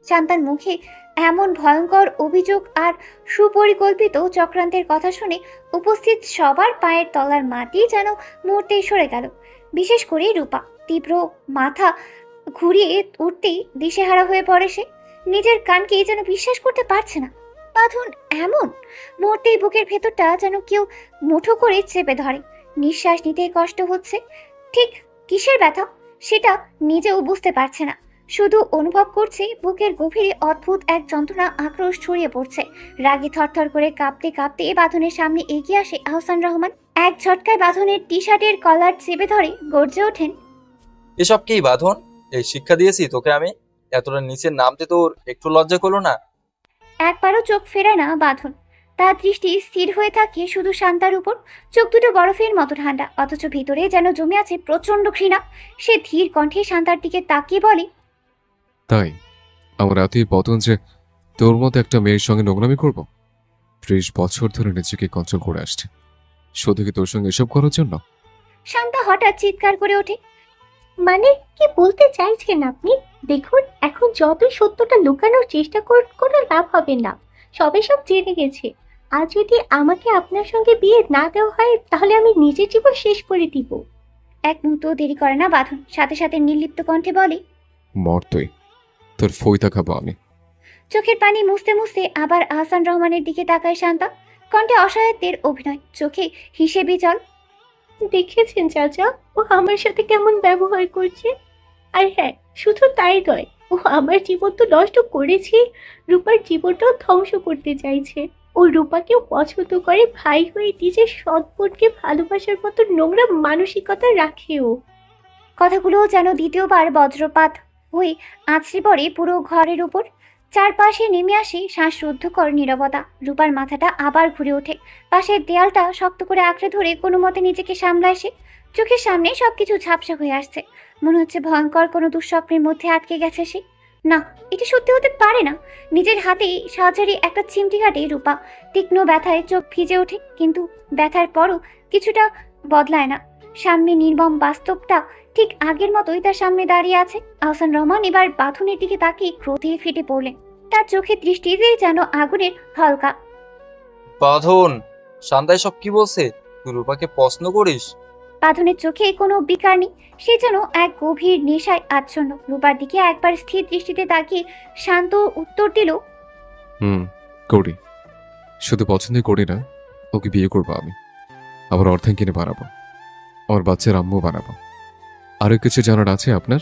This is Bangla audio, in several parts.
শান্তার মুখে এমন ভয়ঙ্কর অভিযোগ আর সুপরিকল্পিত চক্রান্তের কথা শুনে উপস্থিত সবার পায়ের তলার মাটি যেন মুহূর্তেই সরে গেল। বিশেষ করে রূপা। তীব্র মাথা ঘুরিয়ে উঠতেই দিশেহারা হয়ে পড়ে সে। নিজের কানকে যেন বিশ্বাস করতে পারছে না। বাঁধন এমন মুহূর্তেই বুকের ভেতরটা যেন কেউ মুঠো করে চেপে ধরে। নিঃশ্বাস নিতে কষ্ট হচ্ছে। ঠিক কিসের ব্যথা সেটা নিজেও বুঝতে পারছে না। শুধু অনুভব করছে বুকের গভীরে অদ্ভুত এক যন্ত্রণা, আক্রোশ ছড়িয়ে পড়ছে। রাগে থরথর করে কাঁপতে কাঁপতে বাঁধনের সামনে এগিয়ে আসে আহসান রহমান। এক ঝটকায় বাঁধনের টি শার্টের কলার চেপে ধরে গর্জে ওঠেন, এসব কি বাঁধন? এই শিক্ষা দিয়েছি তোকে আমি? এতটা নিচে নামতে তোর একটু লজ্জা করলো না? একবারও চোখ ফেরায় না বাঁধন। তার দৃষ্টি স্থির হয়ে থাকে শুধু শান্তার উপর। চোখ দুটো বরফের মতো ঠান্ডা, অথচ ভিতরে যেন জমে আছে প্রচন্ড ঘৃণা। সে ধীর কণ্ঠে শান্তার দিকে তাকিয়ে বলে, তাই আমার এতই পতন যে তোর মতো একটা মেয়ের সঙ্গে নোংরামি করব? 30 বছর ধরে নিজেকে কন্ট্রোল করে আসছে, শুধু কি তোর সঙ্গে এসব করার জন্য? শান্তা হঠাৎ চিৎকার করে ওঠে, মানে কি বলতে চাইছেন আপনি? দেখুন, এখন যতই সত্যটা লুকানোর চেষ্টা করুন কোনো লাভ হবে না। সবে সব জেনে গেছে। আর যদি আমাকে আপনার সঙ্গে বিয়ে না দেওয়া হয় তাহলে আমি নিজের জীবন শেষ করে দিব। এক মুহূর্ত দেরি করে না বাঁধন, সাথে সাথে নির্লিপ্ত কণ্ঠে বলে, মর তুই, তোর ফইতা খাবো আমি। চোখের পানি মুছতে মুছতে আবার আহসান রহমানের দিকে তাকায় শান্তা। কণ্ঠে অসহায়ত্বের অভিনয়, চোখে হিসেবে জল। দেখেছেন চাচা, ও আমার সাথে কেমন ব্যবহার করছে? আর হ্যাঁ, শুধু তাই নয়, ও আমার জীবন তো নষ্ট করেছে, রূপার জীবনটাও ধ্বংস করতে চাইছে। ও রূপাকেও পছন্দ করে, ভাই হয়ে নিজের সৎ বোনকে ভালোবাসার মতো নোংরা মানসিকতা রাখে ও। কথাগুলো যেন দ্বিতীয়বার বজ্রপাত হয়ে আছড়ে পড়ে পুরো ঘরের উপর। চারপাশে নেমে আসে শ্বাসরুদ্ধকর নীরবতা। রূপার মাথাটা আবার ঘুরে ওঠে। পাশের দেয়ালটা শক্ত করে আঁকড়ে ধরে কোনো মতে নিজেকে সামলায় সে। চোখের সামনে সবকিছু ঝাপসা হয়ে আসছে। মনে হচ্ছে ভয়ঙ্কর কোনো দুঃস্বপ্নের মধ্যে আটকে গেছে সে। না, এটা সত্যি হতে পারে না। নিজের হাতেই সাহায্যে একটা চিমটি কাটে রূপা। তীক্ষ্ণ ব্যথায় চোখ ভিজে ওঠে, কিন্তু ব্যথার পরও কিছুটা বদলায় না। সামনে নির্মম বাস্তবটা ঠিক আগের মতোই তার সামনে দাঁড়িয়ে আছে। আহসান রহমান এবার বাঁধনের দিকে তাকিয়ে ক্রোধে ফেটে পড়লেন। তার চোখের দৃষ্টিতে যেন আগুনের হলকা। বাঁধন, শান্তাই সব কি বলছে? তুই রূপাকে প্রশ্ন করিস? বাঁধনের চোখে কোনো বিকার নেই। সে যেন এক গভীর নেশায় আচ্ছন্ন। রূপার দিকে একবার স্থির দৃষ্টিতে তাকিয়ে শান্ত উত্তর দিল, করি। শুধু পছন্দই করি না, ওকে বিয়ে করবো আমি। আবার অর্থায়ন কিনে বানাবো, আমার বাচ্চার আম্মু বানাবো। আরো কিছু জানার আছে আপনার?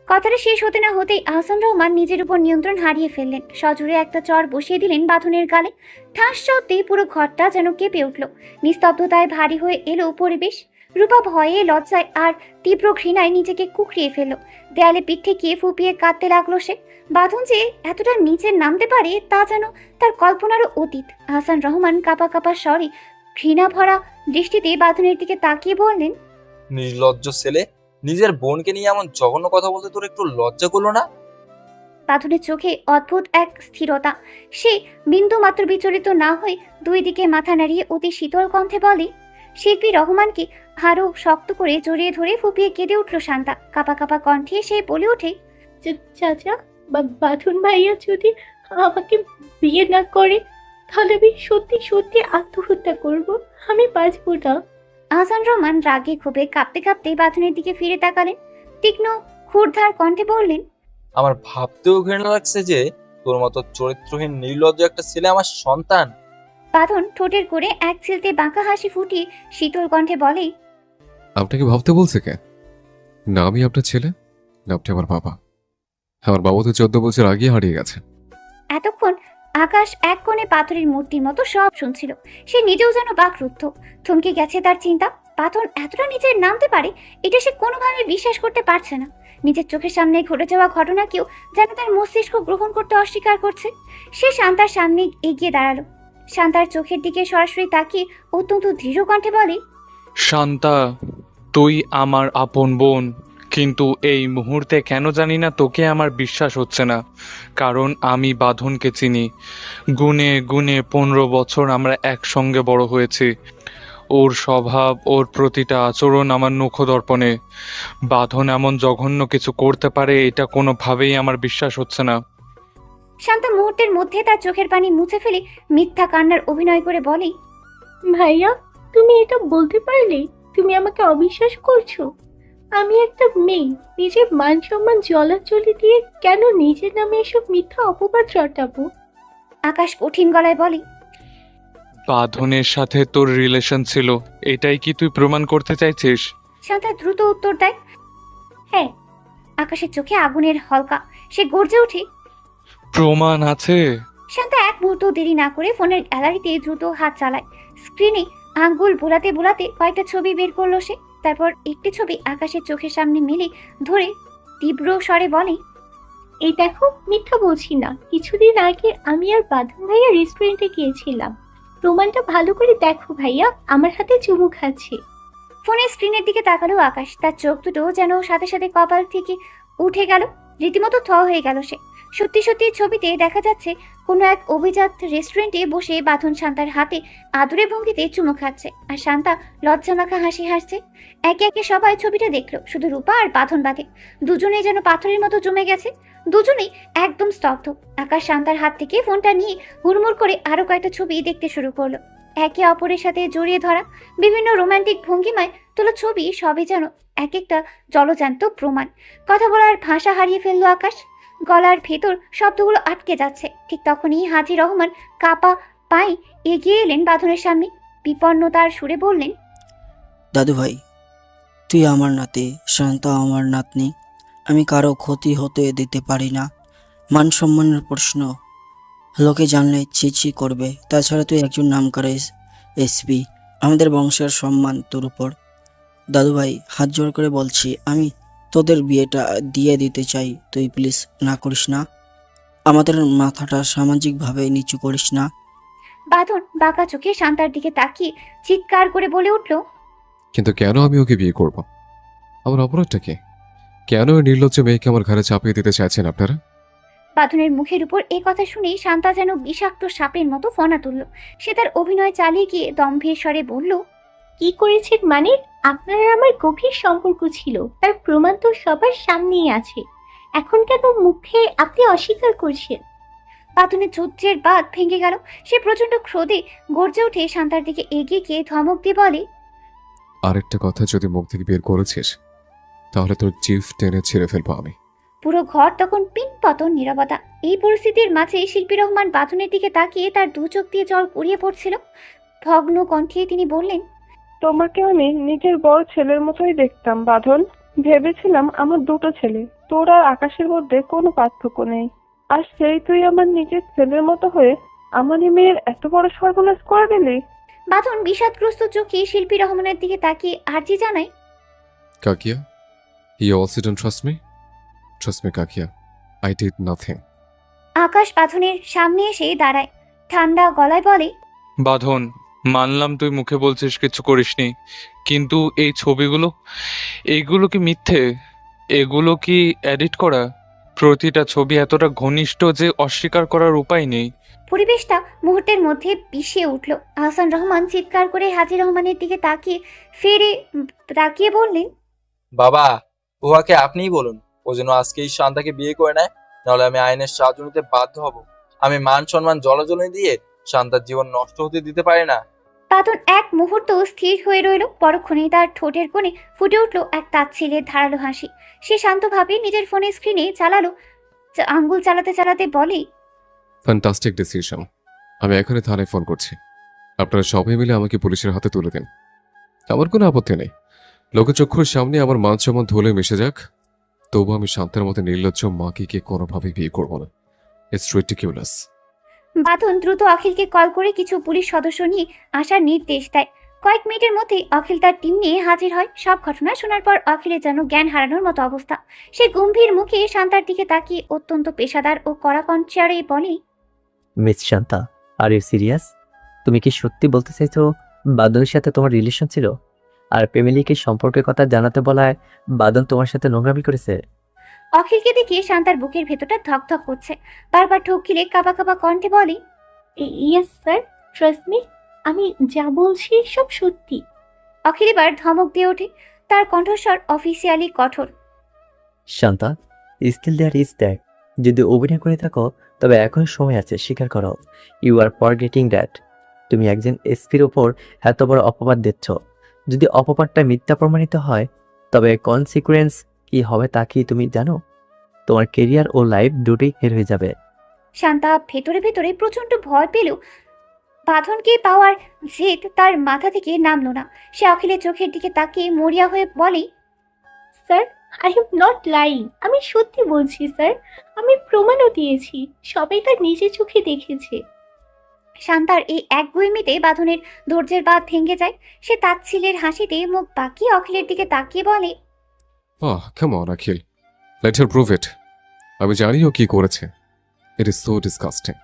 কথাটা শেষ হতে না হতেই আহসান রহমান নিজের উপর নিয়ন্ত্রণ হারিয়ে ফেললেন। সজোরে একটা চড় বসিয়ে দিলেন বাঁধনের গালে। ঠাস শব্দে পুরো ঘরটা যেন কেঁপে উঠল। নিস্তব্ধতায় ভারী হয়ে এলো পরিবেশ। রূপা ভয়ে, লজ্জায় আর তীব্র ঘৃণায় নিজেকে কুকড়িয়ে ফেলল। দেয়ালে পিঠ ঠেকিয়ে ফুপিয়ে কাঁদতে লাগলো সে। বাঁধন যে এতটা নিচে নামতে পারে তা যেন তার কল্পনারও অতীত। আহসান রহমান কাঁপা কাঁপা স্বরে, ঘৃণা ভরা দৃষ্টিতে বাঁধনের দিকে তাকিয়ে বললেন, নির্লজ্জ ছেলে, নিজের বোনকে নিয়ে এমন জঘন্য কথা বলতে তোর একটু লজ্জা করলো না? বাঁধনের চোখে অদ্ভুত এক স্থিরতা। সে বিন্দু মাত্র বিচলিত না হয়ে দুই দিকে মাথা নাড়িয়ে অতি শীতল কণ্ঠে বলে, শিল্পী রহমানকে আরো শক্ত করে জড়িয়ে ধরে ফুপিয়ে কেঁদে উঠল শান্তা। কাঁপা কাঁপা কণ্ঠে সে বলে ওঠে, চাচা, বাঁধন ভাইয়া যদি আমাকে বিয়ে না করে তাহলে আমি সত্যি সত্যি আত্মহত্যা করব। আমি বাঁচবো না। আহসান রহমান রাগে ক্ষোভে কাঁপতে কাঁপতে বাঁধনের দিকে ফিরে তাকালেন। তীক্ষ্ণ ক্ষুরধার কণ্ঠে বললেন, আমার ভাবতেও ঘৃণা লাগছে যে তোর মতো চরিত্রহীন নির্লজ্জ একটা ছেলে আমার সন্তান। বাঁধন ঠোঁটের করে এক ছিলতে বাঁকা হাসি ফুটিয়ে শীতল কণ্ঠে বলে, আপনাকে ভাবতে বলছে কে? না আমি আপনার ছেলে, না আপনি আমার বাবা। আমার বাবা তো 14 বছর আগে হারিয়ে গেছে। এতক্ষণ আকাশ এক কোণে পাথরের মূর্তির মতো সব শুনছিল। সে নিজেও যেন বাকরুদ্ধ। থমকে গেছে তার চিন্তা। পাথর এতটা নিচে নামতে পারে এটা সে কোনোভাবে বিশ্বাস করতে পারছে না। নিজের চোখের সামনে ঘটে যাওয়া ঘটনাকেও যেন তার মস্তিষ্ক গ্রহণ করতে অস্বীকার করছে। সে শান্তার সামনে এগিয়ে দাঁড়ালো। শান্তার চোখের দিকে সরাসরি তাকিয়ে অত্যন্ত দৃঢ় কণ্ঠে বলে, শান্তা, তুই আমার আপন বোন, কিন্তু এই মুহূর্তে কেন জানি না তোকে আমার বিশ্বাস হচ্ছে না। কারণ আমি বাঁধনকে চিনি। গুনে গুনে 15 বছর আমরা একসঙ্গে বড় হয়েছি। ওর স্বভাব, ওর প্রতিটা আচরণ আমার নখদর্পণে। বাঁধন এমন জঘন্য কিছু করতে পারে এটা কোনোভাবেই আমার বিশ্বাস হচ্ছে না। শান্তা মুহূর্তের মধ্যে তার চোখের পানি মুছে ফেলে মিথ্যা কান্নার অভিনয় করে বলে, ভাইয়া, তুমি এটা বলতে পারলে? তুমি আমাকে অবিশ্বাস করছো? আমি একটা মেয়ে, নিজের মান সম্মান জলাঞ্জলি দিয়ে কেন নিজের নামে এসব মিথ্যা অপবাদ রটাবো? আকাশ কঠিন গলায় বলে। বাঁধনের সাথে তোর রিলেশন ছিল, এটাই কি তুই প্রমাণ করতে চাইছিস? শান্তা দ্রুত উত্তর দেয়। হ্যাঁ। আকাশের চোখে আগুনের হলকা, সে গর্জে ওঠে। প্রমাণ আছে? শান্তা এক মুহূর্ত দেরি না করে ফোনের গ্যালারিতে দ্রুত হাত চালায়। স্ক্রিনে আঙ্গুল বোলাতে বোলাতে কয়েকটা ছবি বের করলো সে। তারপর একটি ছবি আকাশের চোখের সামনে মেলে ধরে তীব্র স্বরে বলে, এই দেখো, মিথ্যা বলছি না। কিছুদিন আগে আমি আর বাঁধন ভাইয়া রেস্টুরেন্টে গিয়েছিলাম। প্রমাণটা ভালো করে দেখো ভাইয়া, আমার হাতে চুমু খাচ্ছে। ফোনের স্ক্রিনের দিকে তাকালো আকাশ। তার চোখ দুটো যেন সাথে সাথে কপাল থেকে উঠে গেল। রীতিমতো থ হয়ে গেল সে। সত্যি সত্যি ছবিতে দেখা যাচ্ছে কোনো এক অভিজাত রেস্টুরেন্টে বসে বাঁধন শান্তার হাতে আদুরে ভঙ্গিতে চুমু খাচ্ছে, আর শান্তা লজ্জামাখা হাসি হাসছে। একে একে সবাই ছবিটা দেখলো, শুধু রূপা আর বাঁধন বাদে। দুজনেই যেন পাথরের মতো জমে গেছে। দুজনেই একদম স্তব্ধ। আকাশ শান্তার হাত থেকে ফোনটা নিয়ে হুড়মুড় করে আরো কয়েকটা ছবি দেখতে শুরু করলো। একে অপরের সাথে জড়িয়ে ধরা, বিভিন্ন রোমান্টিক ভঙ্গিমায় তোলা ছবি, সবই যেন এক একটা জলজান্ত প্রমাণ। কথা বলার ভাষা হারিয়ে ফেললো আকাশ। গলার ভেতর শব্দগুলো আটকে যাচ্ছে। ঠিক তখনই হাজি রহমান কাপা পায়ে এগিয়ে এলেন বাঁধনের সামনে। বিপন্নতার সুরে বললেন, দাদু ভাই, তুই আমার নাতি, শান্তা আমার নাতনি। আমি কারো ক্ষতি হতে দিতে পারি না। মান সম্মানের প্রশ্ন, লোকে জানলে ছি করবে। তাছাড়া তুই একজন নামকরা এসপি, আমাদের বংশের সম্মান তোর উপর। দাদু ভাই, হাত জোড় করে বলছি, আমি তোদের বিয়েটা দিয়ে দিতে চাই। তুই প্লিজ না করিস না। আমাদের মাথাটা সামাজিকভাবে নিচু করিস না। বাঁধন বাঁকা চোখে শান্তার দিকে তাকিয়ে চিৎকার করে বলে উঠল, কিন্তু কেন আমি ওকে বিয়ে করব? আমার অপরাধটা কি? কেন ওই নির্লজ্জ মেয়েকে আমার ঘরে চাপিয়ে দিতে চাইছেন আপনারা? বাঁধনের মুখের উপর এই কথা শুনেই শান্তা যেন বিষাক্ত সাপের মতো ফনা তুলল। সে তার অভিনয় চালিয়ে গিয়ে দম্ভের স্বরে বলল, কি করেছেন মানে? আপনার আর আমার গভীর সম্পর্ক ছিল, তার প্রমাণ তো সবার সামনেই আছে। এখন কেন মুখে আপনি অস্বীকার করছেন? বাঁধনের ধৈর্যের বাঁধ ভেঙে গেল। সে প্রচন্ড ক্রোধে গর্জে উঠে শান্তার দিকে এগিয়ে গিয়ে ধমক দিয়ে বলে, আরেকটা কথা যদি মুখ থেকে বের করেছিস তাহলে তোর জিভ টেনে ছিঁড়ে ফেলবো আমি। পুরো ঘর তখন পিনপতন নীরবতা। এই পরিস্থিতির মাঝে শিল্পী রহমান বাঁধনের দিকে তাকিয়ে তার দু চোখ দিয়ে জল গড়িয়ে পড়ছিল। ভগ্ন কণ্ঠে তিনি বললেন, তোমাকে আমি নিজের বড় ছেলের মতোই দেখতাম বাঁধন। ভেবেছিলাম আমার দুটো ছেলে, তোর আর আকাশের মধ্যে কোনো পার্থক্য নেই। আর সেই তুই আমার নিজের ছেলের মতো হয়ে আমারই মেয়ের এত বড় সর্বনাশ করে দিলি। বাঁধন বিষাদগ্রস্ত চোখে শিল্পী রহমানের দিকে তাকিয়ে আর্জি জানায়, কাকিয়া, you also don't trust me? Trust me, কাকিয়া. I did nothing. আকাশ বাঁধনের সামনে এসে দাঁড়ায়। ঠান্ডা গলায় বলে, বাঁধন, মানলাম তুই মুখে বলছিস কিছু করিসনি, কিন্তু এই ছবিগুলো, এইগুলো কি মিথ্যে? এগুলো কি এডিট করা? প্রতিটা ছবি এতটা ঘনিষ্ঠ যে অস্বীকার করার উপায় নেই। পরিবেশটা মুহূর্তের মধ্যে বিষিয়ে উঠল। আহসান রহমান চিৎকার করে হাজি রহমানের দিকে তাকিয়ে বললেন, বাবা, উহাকে আপনিই বলুন ও যেন আজকেই শান্তাকে বিয়ে করে নেয়, নাহলে আমি আইনের সাহায্য নিতে বাধ্য হব। আমি মান সম্মান জলাজলি দিয়ে শান্তার জীবন নষ্ট হতে দিতে পারি না। বাঁধন এক মুহূর্ত স্থির হয়ে রইল। পরক্ষণেই তার ঠোঁটের কোণে ফুটে উঠল এক তাচ্ছিলের ধারালো হাসি। সে শান্তভাবে নিজের ফোনের স্ক্রিনে আঙ্গুল চালাতে চালাতে বলে, ফ্যান্টাস্টিক ডিসিশন। আমি এখনই থানায় ফোন করছি। আপনারা সবাই মিলে আমাকে পুলিশের হাতে তুলে দিন। আমার কোনো আপত্তি নেই। লোকচক্ষুর সামনে আমার মান সম্মান ধুলে মিশে যাক, তবু আমি শান্তের মতো নির্লজ্জ মাকে কোনোভাবে বিয়ে করবো না। It's ridiculous. বাঁধন দ্রুত অখিলকে কল করে কিছু পুলিশ সদস্য নিয়ে আসার নির্দেশ দেয়। কয়েক মিনিটের মধ্যেই অখিল তার টিম নিয়ে হাজির হয়। সব ঘটনা শোনার পর অখিলের যেন জ্ঞান হারানোর মতো অবস্থা। সে গম্ভীর মুখে শান্তার দিকে তাকিয়ে অত্যন্ত পেশাদার ও কড়া কণ্ঠে বলে, miss Shanta, are you serious? তুমি কি সত্যি বলতে চাইছো বাদনের সাথে তোমার রিলেশন ছিল? আর ফ্যামিলিকে সম্পর্কের কথা জানাতে বলায় বাদন তোমার সাথে নোংরামি করেছে? অখিলকে দেখে শান্তার বুকের ভেতরটা ধকধক করছে। বারবার ঠোক গিলে কাঁপা কাঁপা কণ্ঠে বলে, ইয়েস স্যার, ট্রাস্ট মি, আমি যা বলছি সব সত্যি। অখিল এবার ধমক দিয়ে ওঠে, তার কণ্ঠস্বর অফিসিয়ালি কঠোর। Shanta, still there is that. যদি অভিনয় করে থাকো তবে এখন সময় আছে, স্বীকার করো। ইউ আর ফরগেটিং দ্যাট তুমি একজন এসপির ওপর এত বড় অপবাদ দিচ্ছ। যদি অপবাদটা মিথ্যা প্রমাণিত হয় তবে কনসিকুয়েন্স কি হবে তা কি তুমি জানো? তোমার কেরিয়ার ও লাইফ দুটোই হের হয়ে যাবে। শান্তা ভেতরে ভেতরে প্রচন্ড ভয় পেলেও বাঁধনকে পাওয়ার জেদ তার মাথা থেকে নামলো না। সে অখিলের চোখের দিকে তাকিয়ে মরিয়া হয়ে বলে, sir, I am not lying. আমি সত্যি বলছি স্যার। আমি প্রমাণও দিয়েছি, সবাই তার নিজের চোখে দেখেছে। শান্তার এই একগুঁয়েমিতে বাঁধনের ধৈর্যের বাঁধ ভেঙে যায়। সে তাচ্ছিলের হাসিতে মুখ বাঁকিয়ে অখিলের দিকে তাকিয়ে বলে, come on Akhil, let her prove it. আমি জানি ও কি করেছে। It is so disgusting.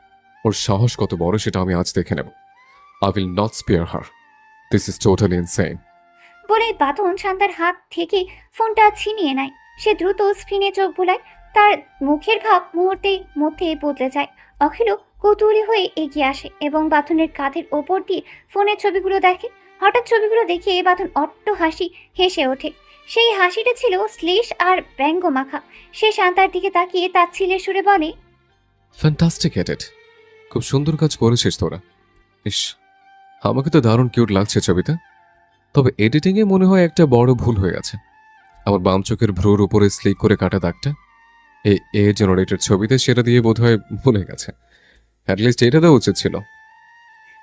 ওর সাহস কত বড় সেটা আমি আজ দেখে নেব। I will not spare her. This is totally insane. বলে বাঁধন শান্তার হাত থেকে ফোনটা ছিনিয়ে নেয়। সে দ্রুত স্ক্রিনে চোখ বুলায়। তার মুখের ভাব মুহূর্তের মধ্যে বদলে যায়। অখিলও কৌতূহলী হয়ে এগিয়ে আসে এবং বাঁধনের কাঁধের ওপর দিয়ে ফোনের ছবিগুলো দেখে। হঠাৎ ছবিগুলো দেখে বাঁধন অট্ট হাসি হেসে ওঠে। সেই হাসিটা ছিল শ্লেষ আর ব্যঙ্গ মাখা। সে শান্তার দিকে তাকিয়ে তাচ্ছিলের সুরে বলে, ফ্যান্টাস্টিক এডিট। খুব সুন্দর কাজ করেছিস তোরা। ইস, আমাকে তো দারুণ কিউট লাগছে ছবিতে। তবে এডিটিংয়ে মনে হয় একটা বড় ভুল হয়ে গেছে। আমার বাম চোখের ভ্রুর উপরে স্লিক করে কাটা দাগটা এই জেনারেটেড ছবিতে সেটা দিয়ে বোধহয় ভুলে গেছে। অ্যাটলিস্ট এটা দেওয়া উচিত ছিল।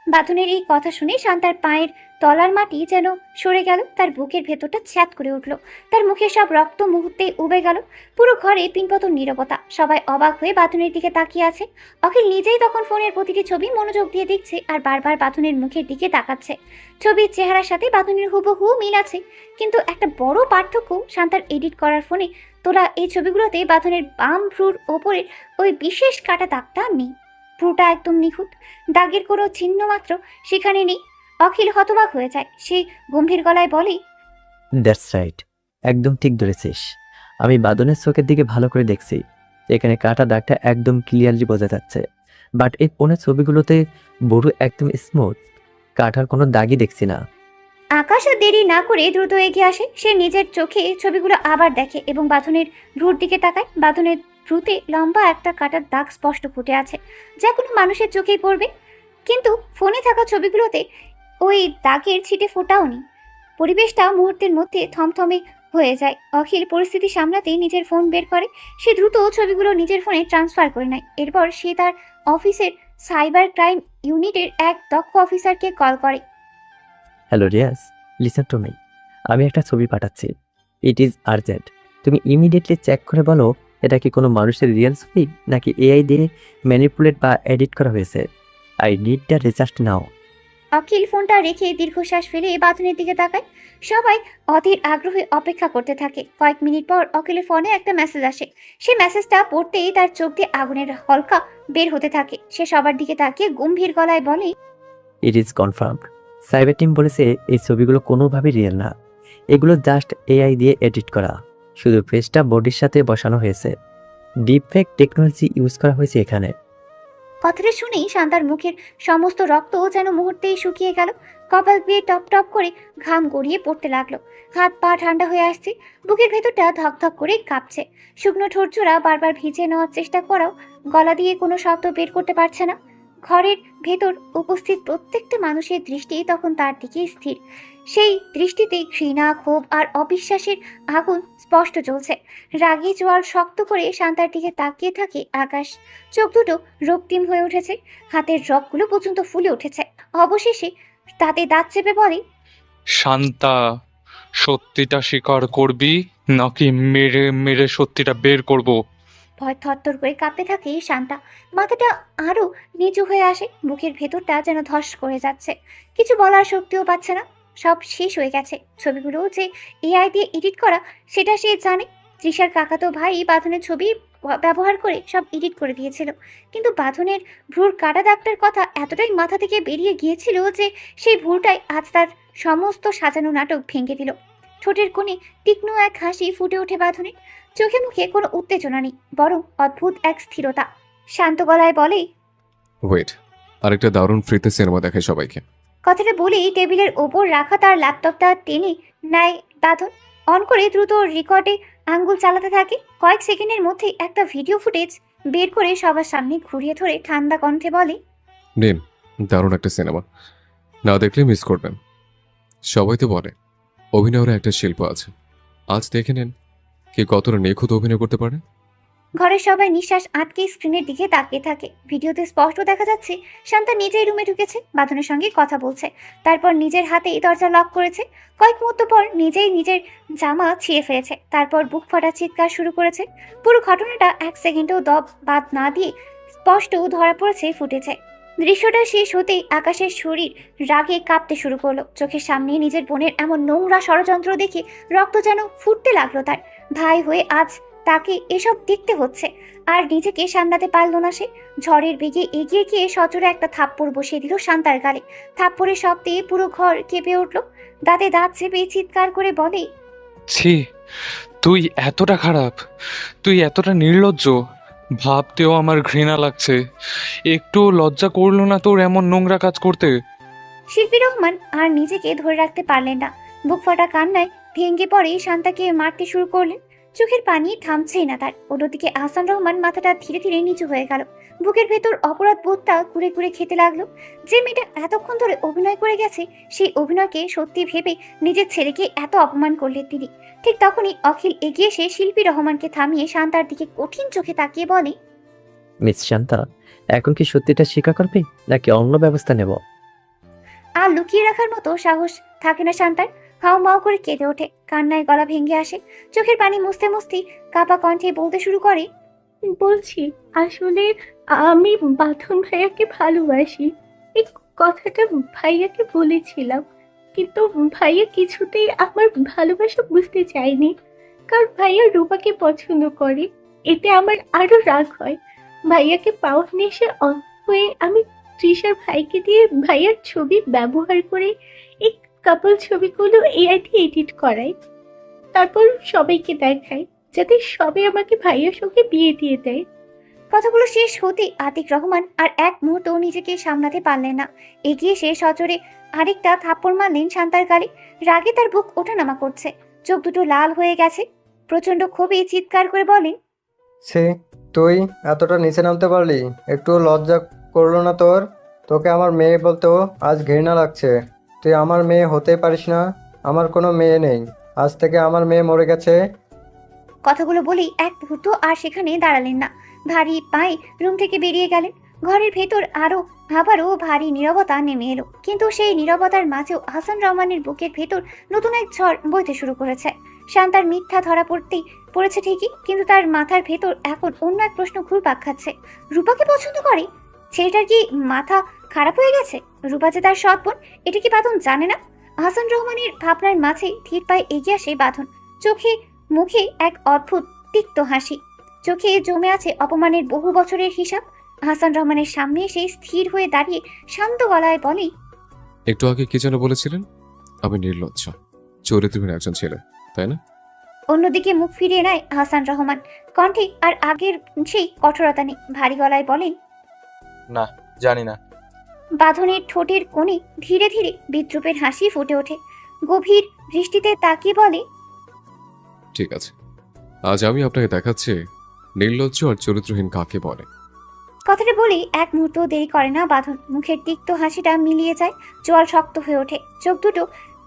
বাঁধনের এই কথা শুনে শান্তার পায়ের তলার মাটি যেন সরে গেল। তার বুকের ভেতরটা ছ্যাদ করে উঠল। তার মুখে সব রক্ত মুহূর্তে উবে গেল। পুরো ঘরে পিনপতন নীরবতা। সবাই অবাক হয়ে বাঁধনের দিকে তাকিয়ে আছে। অখিল নিজেই তখন ফোনের প্রতিটি ছবি মনোযোগ দিয়ে দেখছে আর বারবার বাঁধনের মুখের দিকে তাকাচ্ছে। ছবির চেহারার সাথে বাঁধনের হুবহু মিল আছে, কিন্তু একটা বড় পার্থক্য, শান্তার এডিট করার ফোনে তোলা এই ছবিগুলোতে বাঁধনের বাম ভ্রুর ওপরের ওই বিশেষ কাটা দাগটা নেই। ভ্রুটা একদম নিখুঁত, দাগের কোনো চিহ্ন মাত্র সেখানে নেই। অখিল হতবাক হয়ে যায়। সে গম্ভীর গলায় বলে, দ্যাটস রাইট, একদম ঠিক ধরেছিস। আমি বাদনের চোখের দিকে ভালো করে দেখছি। এখানে কাটা দাগটা একদম ক্লিয়ারলি বোঝা যাচ্ছে। বাট এই ফোনের ছবিগুলোতে বড় একদম স্মুথ, কাটার কোনো দাগই দেখছি না। আকাশ আর দেরি না করে দ্রুত এগিয়ে আসে। সে নিজের চোখে ছবিগুলো আবার দেখে এবং বাঁধনের ভ্রুর দিকে তাকায়। বাঁধনের ভ্রুতে লম্বা একটা কাটার দাগ স্পষ্ট ফুটে আছে, যা কোনো মানুষের চোখেই পড়বে। কিন্তু ফোনে থাকা ছবিগুলোতে ওই দাগের ছিটে ফোটাও নেই। পরিবেশটা মুহূর্তের মধ্যে থমথমে হয়ে যায়। অখিল পরিস্থিতি সামলাতেই নিজের ফোন বের করে। সে দ্রুত ছবিগুলো নিজের ফোনে ট্রান্সফার করে নেয়। এরপর সে তার অফিসের সাইবার ক্রাইম ইউনিটের এক দক্ষ অফিসারকে কল করে। Hello Riaz, listen to me. আমি একটা ছবি পাঠাচ্ছি। It is urgent. তুমি ইমিডিয়েটলি চেক করে বলো এটা কি কোনো মানুষের রিয়েল ছবি নাকি এআই দিয়ে ম্যানিপুলেট বা এডিট করা হয়েছে। I need the result now. Akhil ফোনটা রেখে দীর্ঘশ্বাস ফেলে বাঁধনের দিকে তাকায়। সবাই অধীর আগ্রহে অপেক্ষা করতে থাকে। কয়েক মিনিট পর অখিলের ফোনে একটা মেসেজ আসে। সেই মেসেজটা পড়তেই তার চোখ দিয়ে আগুনের হলকা বের হতে থাকে। সে সবার দিকে তাকিয়ে গম্ভীর গলায় বলে, it is confirmed. Cyber team বলেছে এই ছবিগুলো কোনোভাবেই রিয়েল না। এগুলো জাস্ট এআই দিয়ে এডিট করা। শুধু ফেসটা বডির সাথে বসানো হয়েছে। ডিপফেক টেকনোলজি ইউজ করা হয়েছে এখানে। কথাটা শুনেই শান্তার মুখের সমস্ত রক্ত যেন মুহূর্তেই শুকিয়ে গেল। কপাল দিয়ে টপ টপ করে ঘাম গড়িয়ে পড়তে লাগলো। হাত পা ঠান্ডা হয়ে আসছে। বুকের ভেতরটা ধকধক করে কাঁপছে। শুকনো ঠোঁটজোড়া বারবার ভিজে নেওয়ার চেষ্টা করাও গলা দিয়ে কোনো শব্দ বের করতে পারছে না। ঘরের ভেতর উপস্থিত প্রত্যেকটা মানুষের দৃষ্টি তখন তার দিকে স্থির। সেই দৃষ্টিতে ঘৃণা, ক্ষোভ আর অবিশ্বাসের আগুন স্পষ্ট জ্বলছে। রাগে জোয়াল শক্ত করে শান্তার দিকে তাকিয়ে থাকে আকাশ। চোখ দুটো রক্তিম হয়ে উঠেছে। হাতের রগগুলো পর্যন্ত ফুলে উঠেছে। অবশেষে তাতে দাঁত চেপে বলে, শান্তা, সত্যিটা স্বীকার করবি নাকি মেরে মেরে সত্যিটা বের করব? ভয় থরথর করে কাঁপতে থাকে শান্তা। মাথাটা আরো নিচু হয়ে আসে। বুকের ভেতরটা যেন ধস করে যাচ্ছে। কিছু বলার শক্তিও পাচ্ছে না। সব শেষ হয়ে গেছে। ছবিগুলো যে এআই দিয়ে এডিট করা সেটা সে জানে। তৃষার কাকাতো ভাই বাঁধনের ছবি ব্যবহার করে সব এডিট করে দিয়েছিল। কিন্তু বাঁধনের ভ্রুর কাটা দাগটার কথা এতটাই মাথা থেকে বেরিয়ে গিয়েছিল যে সেই ভুলটাই আজ তার সমস্ত সাজানো নাটক ভেঙে দিল। ঠোঁটের কোণে তীক্ষ্ণ এক হাসি ফুটে ওঠে বাঁধনের। চোখে মুখে কোনো উত্তেজনা নেই, বরং অদ্ভুত এক স্থিরতা। শান্ত গলায় বলে, ওয়েট, আরেকটা দারুণ ফ্রিতে সিনেমা দেখায় সবাইকে। কথাটা বলেই টেবিলের ওপর রাখা তার ল্যাপটপটা টেনে নেয় বাঁধন। অন করে দ্রুত রেকর্ডে আঙ্গুল চালাতে থাকে। কয়েক সেকেন্ডের মধ্যে একটা ভিডিও ফুটেজ বের করে সবার সামনে ঘুরিয়ে ধরে ঠান্ডা কণ্ঠে বলে, নিন, দারুণ একটা সিনেমা, না দেখলে মিস করবেন। সবাই তো বলে অভিনয়ের একটা শিল্প আছে, আজ দেখে নেন কে কতটা নিখুঁত অভিনয় করতে পারে। ঘরের সবাই নিঃশ্বাস আটকে স্ক্রিনের দিকে তাকিয়ে থাকে। ভিডিওতে স্পষ্ট দেখা যাচ্ছে শান্তা নিজেই রুমে ঢুকেছে, বাঁধনের সঙ্গে কথা বলছে, তারপর নিজের হাতেই দরজা লক করেছে। কয়েক মুহূর্ত পর নিজেই নিজের জামা ছিঁড়ে ফেলেছে, তারপর বুক ফাটা চিৎকার শুরু করেছে। পুরো ঘটনাটা এক সেকেন্ডও বাদ না দিয়ে স্পষ্ট ধরা পড়েছে ফুটেছে। দৃশ্যটা শেষ হতেই আকাশের শরীর রাগে কাঁপতে শুরু করলো। চোখের সামনে নিজের বোনের এমন নোংরা ষড়যন্ত্র দেখে রক্ত যেন ফুটতে লাগলো তার। ভাই হয়ে আজ তাকে এসব দেখতে হচ্ছে, আর নিজেকে সামলাতে পারল না সে। ঝড়ের বেগে এগিয়ে গিয়ে সজোরে একটা থাপ্পড় বসিয়ে দিল শান্তার গালে। থাপ্পড়ের শব্দে পুরো ঘর কেঁপে উঠল। দাঁতে দাঁত চেপে চিৎকার করে বলে, ছি, তুই এতটা খারাপ, তুই এতটা নির্লজ্জ, ভাবতেও আমার ঘৃণা লাগছে। একটু লজ্জা করলো না তোর এমন নোংরা কাজ করতে? শিল্পী রহমান আর নিজেকে ধরে রাখতে পারলেন না। বুক ফাটা কান্নায় ভেঙে পড়ে শান্তাকে মারতে শুরু করলেন। চোখের পানি থামছেই না তার। অন্যদিকে আহসান রহমান মাথাটা ধীরে ধীরে নিচু হয়ে গেল। বুকের ভেতর অপরাধ বোধটা ঘুরে ঘুরে খেতে লাগলো। যে মেয়েটা এতক্ষণ ধরে অভিনয় করে গেছে, সেই অভিনয়কে সত্যি ভেবে নিজের ছেলেকে এত অপমান করলেন তিনি। ঠিক তখনই অখিল এগিয়ে এসে শিল্পী রহমানকে থামিয়ে শান্তার দিকে কঠিন চোখে তাকিয়ে বলে, মিস শান্তা, এখন কি সত্যিটা স্বীকার করবে নাকি অন্য ব্যবস্থা নেব? আর লুকিয়ে রাখার মতো সাহস থাকে না শান্তার। হাও মাও করে কেঁদে ওঠে, কান্নায় গলা ভেঙে আসে। চোখের পানি মুছতে মুছতে কাপা কণ্ঠে বলতে শুরু করে, বলছি, আসলে আমি বাঁধন ভাইয়াকে ভালোবাসি। এই কথাটা ভাইয়াকে বলেছিলাম, কিন্তু ভাইয়া কিছুতেই আমার ভালোবাসা বুঝতে চায়নি, কারণ ভাইয়া রূপাকে পছন্দ করে। এতে আমার আরো রাগ হয়। ভাইয়াকে পাওয়ার নেশে হয়ে আমি তৃষার ভাইকে দিয়ে ভাইয়ার ছবি ব্যবহার করে এই কাপল ছবিগুলো এআই দিয়ে এডিট করাই, তারপর সবাইকে দেখাই, যাতে সবাই আমাকে ভাইয়ার সঙ্গে বিয়ে দিয়ে দেয়। কথাগুলো শেষ হতে আতিক রহমান আর এক মুহূর্ত নিজেকে সামলাতে পারলেন না। এগিয়ে সে সজোরে আরেকটা থাপ্পড় মারলেন শান্তার গালে। রাগে তার বুক ওঠানামা করছে, চোখ দুটো লাল হয়ে গেছে। প্রচন্ড ক্ষোভে চিৎকার করে বলেন, সে তুই এতটা নিচে নামতে পারলি? একটু লজ্জা করলো না তোর? তোকে আমার মেয়ে বলতেও আজ ঘৃণা লাগছে। তুই আমার মেয়ে হতেই পারিস না। আমার কোনো মেয়ে নেই, আজ থেকে আমার মেয়ে মরে গেছে। কথাগুলো বলেই এক মুহূর্ত আর সেখানে দাঁড়ালেন না। ভারী পায়ে রুম থেকে বেরিয়ে গেলেন। ঘরের ভেতর আবারও ভারী নীরবতা নেমে এলো। কিন্তু সেই নীরবতার মাঝেও হাসান রহমানের বুকের ভেতর নতুন এক ঝড় বইতে শুরু করেছে। শান্তার মিথ্যা ধরা পড়েছে ঠিকই, কিন্তু তার মাথার ভেতর এখন অন্য এক প্রশ্ন ঘুরপাক খাচ্ছে। রূপাকে পছন্দ করে? ছেলেটার কি মাথা খারাপ হয়ে গেছে? রূপা যে তার সৎ বোন, এটা কি বাঁধন জানে না? হাসান রহমানের ভাবনার মাঝে ধীর পায়ে এগিয়ে আসে বাঁধন। মুখে এক অদ্ভুত তিক্ত হাসি, চোখে জমে আছে অপমানের বহু বছরের হিসাব। হাসান রহমানের সামনে এসে স্থির হয়ে দাঁড়িয়ে শান্ত গলায় বলে, একটু আগে কি যেন বলেছিলেন? আমি নির্লজ্জ, চরিত্রহীন একজন ছেলে, তাই না? অন্যদিকে মুখ ফিরিয়ে নেয় হাসান রহমান। কণ্ঠে আর আগের সেই কঠোরতা নেই, ভারী গলায় বলেন, না, জানি না। বাঁধনের ঠোঁটের কোণে ধীরে ধীরে বিদ্রুপের হাসি ফুটে ওঠে। গভীর দৃষ্টিতে তাকিয়ে বলে, ঠিক আছে, আজ আমি আপনাকে দেখাচ্ছি নির্লজ্জ আর চরিত্রহীন কাকে বলে। কথাটা বলে এক মুহূর্ত দেরি করে না বাঁধন। মুখের তিক্ত হাসিটা মিলিয়ে যায়, চোয়াল শক্ত হয়ে ওঠে, চোখ দুটো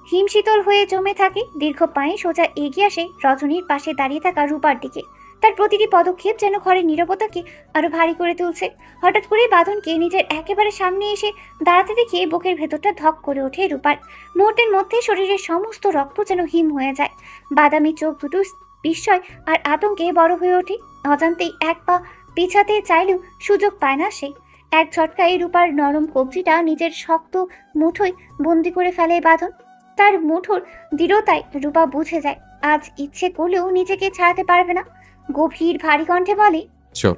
হিমশীতল হয়ে জমে থাকে। দীর্ঘ পায়ে সোজা এগিয়ে আসে রজনীর পাশে দাঁড়িয়ে থাকা রূপার দিকে। তার প্রতিটি পদক্ষেপ যেন ঘরের নীরবতাকে আরো ভারী করে তুলছে। হঠাৎ করে বাঁধনকে নিজের একেবারে সামনে এসে দাঁড়াতে দেখে বুকের ভেতরটা ধক করে ওঠে রূপার। মুহূর্তের মধ্যে শরীরের সমস্ত রক্ত যেন হিম হয়ে যায়। বাদামি চোখ দুটো বিস্ময় আর আতঙ্কে বড় হয়ে ওঠে। অজান্তেই এক পা পিছাতে চাইলেও সুযোগ পায় না সে। এক ঝটকায় রূপার নরম কবজিটা নিজের শক্ত মুঠোয় বন্দি করে ফেলে বাঁধন। তার মুঠোর দৃঢ়তায় রূপা বুঝে যায় আজ ইচ্ছে করলেও নিজেকে ছাড়াতে পারবে না। গভীর ভারী কণ্ঠে বলে, চল।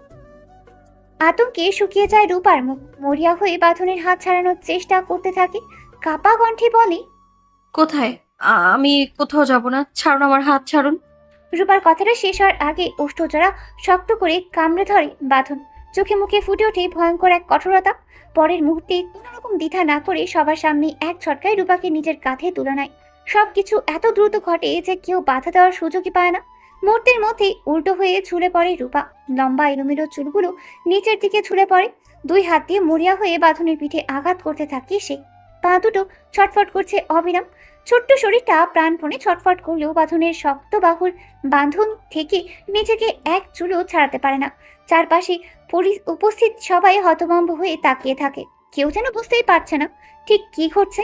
আতঙ্কে শুকিয়ে যায় রূপার মুখ। মরিয়া হয়ে বাঁধনের হাত ছাড়ানোর চেষ্টা করতে থাকে। কাপা কণ্ঠে বলে, কোথায়? আমি কোথাও যাব না, ছাড়ুন আমার হাত, ছাড়ুন। রূপার কথাটা শেষ হওয়ার আগে ওষ্ঠজোড়া শক্ত করে কামড়ে ধরে বাঁধন। চোখে মুখে ফুটে ওঠে ভয়ঙ্কর এক কঠোরতা। পরের মুহূর্তে কোনো রকম দ্বিধা না করে সবার সামনে এক ঝটকায় রূপাকে নিজের কাঁধে তুলে নেয়। সবকিছু এত দ্রুত ঘটে যে কেউ বাধা দেওয়ার সুযোগই পায় না। মুহূর্তের মধ্যে উল্টো হয়ে ঝুলে পড়ে রূপা। লম্বা এলোমেলো চুলগুলো নিচের দিকে ঝুলে পড়ে। দুই হাত দিয়ে মরিয়া হয়ে বাঁধনের পিঠে আঘাত করতে থাকে সে। পা দুটো ছটফট করছে অবিরাম। ছোট্ট শরীরটা প্রাণপণে ছটফট করলেও বাঁধনের শক্ত বাহুর বাঁধন থেকে নিজেকে এক চুলও ছাড়াতে পারে না। চারপাশে উপস্থিত সবাই হতভম্ব হয়ে তাকিয়ে থাকে। কেউ যেন বুঝতেই পারছে না ঠিক কি ঘটছে।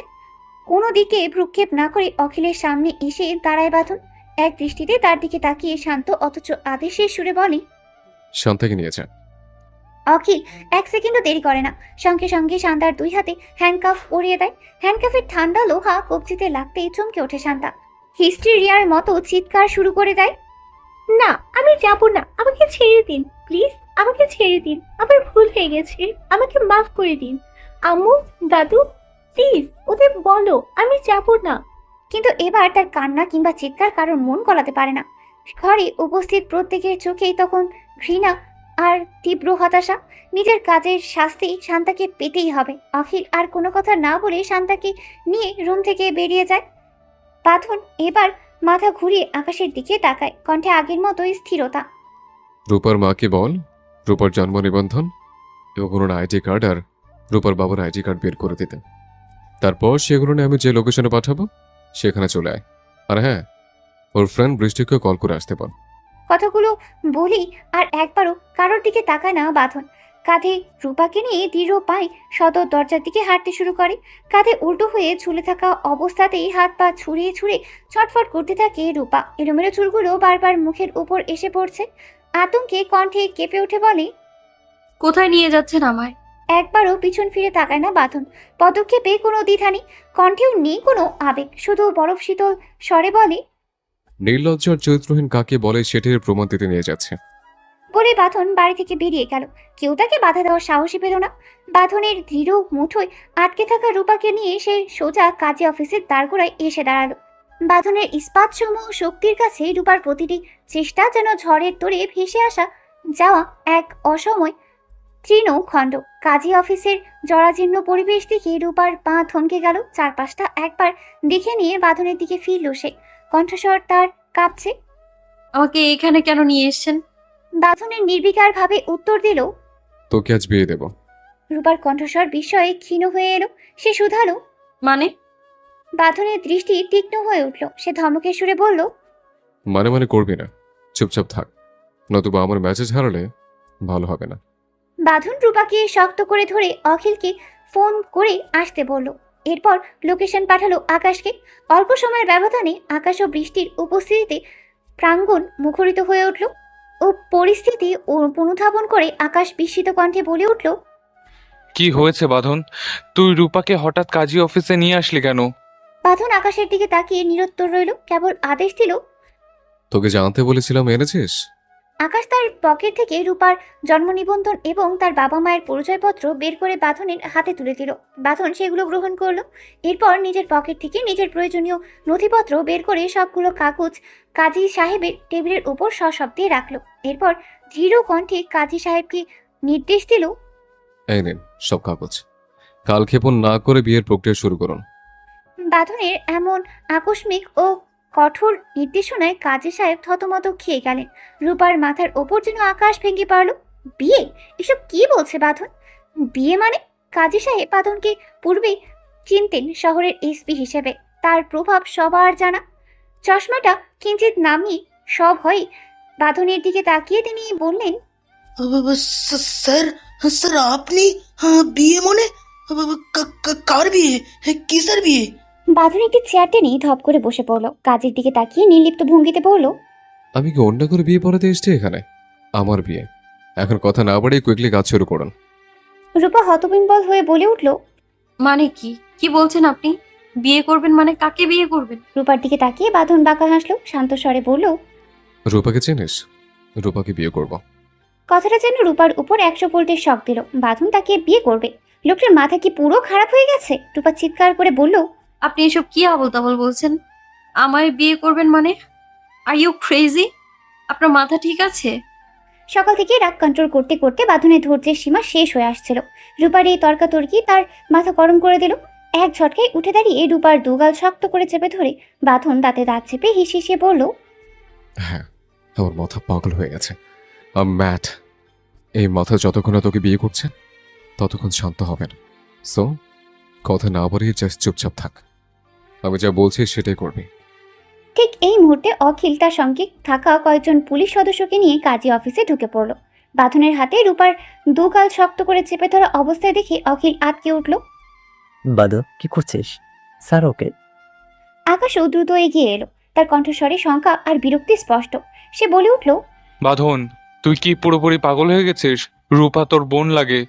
কোনো দিকে ভ্রুক্ষেপ না করে অখিলের সামনে এসে দাঁড়ায় বাঁধন। এক দৃষ্টিতে তার দিকে তাকিয়ে শান্ত অথচ আদেশের সুরে বলে, শান্তাকে নিয়ে যান। অখিল এক সেকেন্ডও দেরি করে না, সঙ্গে সঙ্গে শান্তার দুই হাতে হ্যান্ডকাফ পরিয়ে দেয়। হ্যান্ডকাফের ঠান্ডা লোহা কবজিতে লাগতেই চমকে ওঠে শান্তা। হিস্ট্রিয়ার মতো চিৎকার শুরু করে দেয়, না, আমি যাব না, আমাকে ছেড়ে দিন প্লিজ, আমাকে ছেড়ে দিন, আমার ভুল হয়ে গেছে, আমাকে মাফ করে দিন। আম্মু, দাদু, প্লিজ ওদের বলো আমি যাব না। কিন্তু এবার তার কান্না কিংবা চিৎকার কারোর মন গলাতে পারে না। ঘরে উপস্থিত প্রত্যেকের চোখেই তখন ঘৃণা আর তীব্র হতাশা। নিজের কাজের শাস্তি শান্তাকে পেতেই হবে। অখিল আর কোনো কথা না বলে শান্তাকে নিয়ে রুম থেকে বেরিয়ে যায়। বাঁধন এবার মাথা ঘুরিয়ে আকাশের দিকে তাকায়, কণ্ঠে আগের মতোই স্থিরতা। রূপার মাকে বল রূপার জন্ম নিবন্ধন এবং ওনার আইডি কার্ড আর রূপার বাবার আইডি কার্ড বের করে দিতে। তারপর সেগুলো নিয়ে আমি যে লোকেশনে পাঠাবো সেখানে চলে আয়। আর হ্যাঁ, ওর ফ্রেন্ড বৃষ্টিকে কল করে আসতে বল। কথাগুলো বলি আর একবারও কারোর দিকে তাকায় না বাঁধন। কাঁধে রূপাকে নিয়ে দৃঢ় পায়ে সদর দরজার দিকে হাঁটতে শুরু করে। কাঁধে উল্টো হয়ে ঝুলে থাকা অবস্থাতেই হাত পা ছুঁড়ে ছুঁড়ে ছটফট করতে থাকে রূপা। এলোমেলো চুলগুলো বারবার মুখের উপর এসে পড়ছে। আতঙ্কে কণ্ঠে কেঁপে উঠে বলে, কোথায় নিয়ে যাচ্ছেন আমায়? একবারও পিছন ফিরে তাকায় না বাঁধন। পদক্ষেপে কোনো দ্বিধা নেই, কণ্ঠেও নেই কোনো আবেগ, শুধু বরফ শীতল স্বরে বলে, নির্লজ্জ আর চরিত্রহীন কাকে বলে সেটির প্রমাণ দিতে নিয়ে যাচ্ছে। বলে বাঁধন বাড়ি থেকে বেরিয়ে গেল। কেউ তাকে বাধা দেওয়ার সাহসই পেল না। বাঁধনের দৃঢ় মুঠোয় আটকে থাকা রূপাকে নিয়ে সে সোজা কাজী অফিসের দ্বারগোড়ায় এসে দাঁড়ালো। বাঁধনের ইস্পাত সমূহ শক্তির কাছে রূপার প্রতিটি চেষ্টা যেন ঝড়ের তোড়ে ভেসে আসা যাওয়া এক অসময় তৃণখণ্ড। কাজী অফিসের জরাজীর্ণ পরিবেশ দেখে রূপার পা থমকে গেল। চারপাশটা একবার দেখে নিয়ে বাঁধনের দিকে ফিরল সে। কণ্ঠস্বর তার কাঁপছে। আমাকে এখানে কেন নিয়ে এসেছেন? বাঁধনের নির্বিকার ভাবে উত্তর দিল। তোকে আজ বিয়ে দেব। রূপার কণ্ঠস্বর বিস্ময়ে ক্ষীণ হয়ে এলো। সে শুধালো, মানে? বাঁধনের দৃষ্টি তীক্ষ্ণ হয়ে উঠল। সে ধমকের সুরে বলল, মানে করবি না, চুপচাপ থাক, নতুবা আমার মেসেজ হারালে ভালো হবে না। বাঁধন রূপাকে শক্ত করে ধরে অখিলকে ফোন করে আসতে বলল। এরপর লোকেশন পাঠালো আকাশকে। অল্প সময়ের ব্যবধানে আকাশ ও বৃষ্টির উপস্থিতিতে প্রাঙ্গণ মুখরিত হয়ে উঠল। ও পরিস্থিতি অনুধাবন করে আকাশ বিস্মিত কণ্ঠে বলে উঠল, কি হয়েছে বাঁধন? তুই রূপাকে হঠাৎ কাজী অফিসে নিয়ে আসলি কেন? বাঁধন আকাশের দিকে তাকিয়ে নিরুত্তর রইল। কেবল আদেশ দিল, তোকে জানতে বলেছিলাম, এনেছিস? আকাশ তার পকেট থেকে রূপার জন্ম নিবন্ধন এবং তার বাবা মায়ের পরিচয়পত্র বের করে বাঁধনের হাতে তুলে দিল। বাঁধন সেগুলো গ্রহণ করলো। এরপর নিজের পকেট থেকে নিজের প্রয়োজনীয় নথিপত্র বের করে সবগুলো কাগজ কাজী সাহেবের টেবিলের উপর সশব্দে রাখলো। এরপর দৃঢ় কণ্ঠে কাজী সাহেবকে নির্দেশ দিল, এই নিন সব কাগজ, কালক্ষেপণ না করে বিয়ের প্রক্রিয়া শুরু করুন। বাঁধনের এমন আকস্মিক ও কঠোর নির্দেশনায় কাজী সাহেব থতমত খেয়ে গেলেন। রূপার মাথার ওপর যেন আকাশ ভেঙে পড়ল। বিয়ে? এসব কি বলছে বাঁধন? বিয়ে মানে? কাজী সাহেব বাঁধনকে পূর্বে চিনতেন শহরের এসপি হিসেবে। তার প্রভাব সবার জানা। চশমাটা কিঞ্চিত নামিয়ে সব হয়ে বাঁধনের দিকে তাকিয়ে তিনি বললেন, স্যার, স্যার আপনি বিয়ে মানে কার বিয়ে, কিসের বিয়ে? বাঁধন একটি চেয়ার টেনে ধপ করে বসে পড়ল। কাজের দিকে তাকিয়ে নির্লিপ্ত ভঙ্গিতে বলল, আমি কি অন্য করে বিয়ে পড়াতে এসছি এখানে? আমার বিয়ে। এখন কথা না বাড়িয়ে কুইকলি কাজ শুরু করুন। রূপা হতবিহ্বল হয়ে বলে উঠল, মানে কি কি বলছেন আপনি? বিয়ে করবেন মানে কাকে বিয়ে করবেন? রূপার দিকে তাকিয়ে বাঁধন বাঁকা হাসলো। শান্ত স্বরে বলল, রূপাকে চিনিস? রূপাকে বিয়ে করব। কথাটা যেন রূপার উপর 100 ভোল্টের শক দিল। বাঁধন তাকে বিয়ে করবে? লোকটার মাথা কি পুরো খারাপ হয়ে গেছে? রূপা চিৎকার করে বলল, আপনি এসব কি আবল তাবল বলছেন? আমায় বিয়ে করবেন মানে? Are you crazy? আপনার মাথা ঠিক আছে? সকাল থেকে রাগ কন্ট্রোল করতে করতে বাঁধনের ধৈর্যের সীমা শেষ হয়ে আসছিল। রূপার এই তর্কাতর্কি তার মাথা গরম করে দিল। এক ঝটকায় উঠে দাঁড়িয়ে রূপার দুগাল শক্ত করে চেপে ধরে বাঁধন দাঁতে দাঁত চেপে হিসিয়ে বলল, হ্যাঁ, আমার মাথা পাগল হয়ে গেছে। ম্যাট, এই মাথা যতক্ষণ না তোকে বিয়ে করছে ততক্ষণ শান্ত হবে না। সো কথা না বাড়িয়ে জাস্ট চুপচাপ থাক। আমি যা বলছি সেটাই করবি। ঠিক এই মুহূর্তে অখিল তার সঙ্গে থাকা কয়েকজন পুলিশ সদস্যকে নিয়ে কাজী অফিসে ঢুকে পড়ল। বাঁধনের হাতে রূপার দুগাল শক্ত করে চেপে ধরা অবস্থায় দেখে অখিল আটকে উঠল। বাদল, কি করছিস? Sir okay. আকাশও দ্রুত এগিয়ে এলো। তার কণ্ঠস্বরে শঙ্কা আর বিরক্তি স্পষ্ট। সে বলে উঠল, বাঁধন, তুই কি পুরোপুরি পাগল হয়ে গেছিস? রূপা তোর বোন লাগে,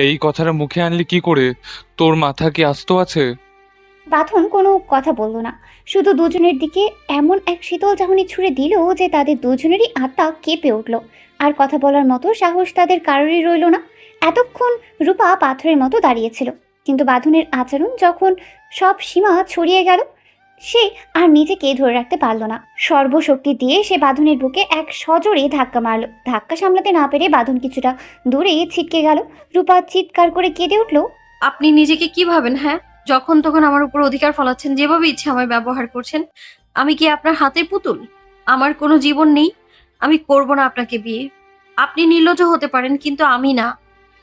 এই কথাটা মুখে আনলি কি করে? তোর মাথা কি আস্ত আছে? বাঁধন কোনো কথা বলল না, শুধু দুজনের দিকে এমন এক শীতল চাহনি ছুড়ে দিল যে তাদের দুজনেরই আত্মা কেঁপে উঠল। আর কথা বলার মতো সাহস তাদের কারোরই রইল না। এতক্ষণ রূপা পাথরের মতো দাঁড়িয়েছিল, কিন্তু বাঁধনের আচরণ যখন সব সীমা ছড়িয়ে গেল, সে আর নিজেকে ধরে রাখতে পারল না। সর্বশক্তি দিয়ে সে বাঁধনের বুকে এক সজোরে ধাক্কা মারল। ধাক্কা সামলাতে না পেরে বাঁধন কিছুটা দূরে ছিটকে গেল। রূপা চিৎকার করে কেঁদে উঠল, আপনি নিজেকে কি ভাবেন? হ্যাঁ, যখন তখন আমার উপর অধিকার ফলাচ্ছেন, যেভাবে ইচ্ছে আমায় ব্যবহার করছেন। আমি কি আপনার হাতের পুতুল? আমার কোনো জীবন নেই। আমি করব না আপনাকে বিয়ে। আপনি নির্লজ্জ হতে পারেন, কিন্তু আমি না।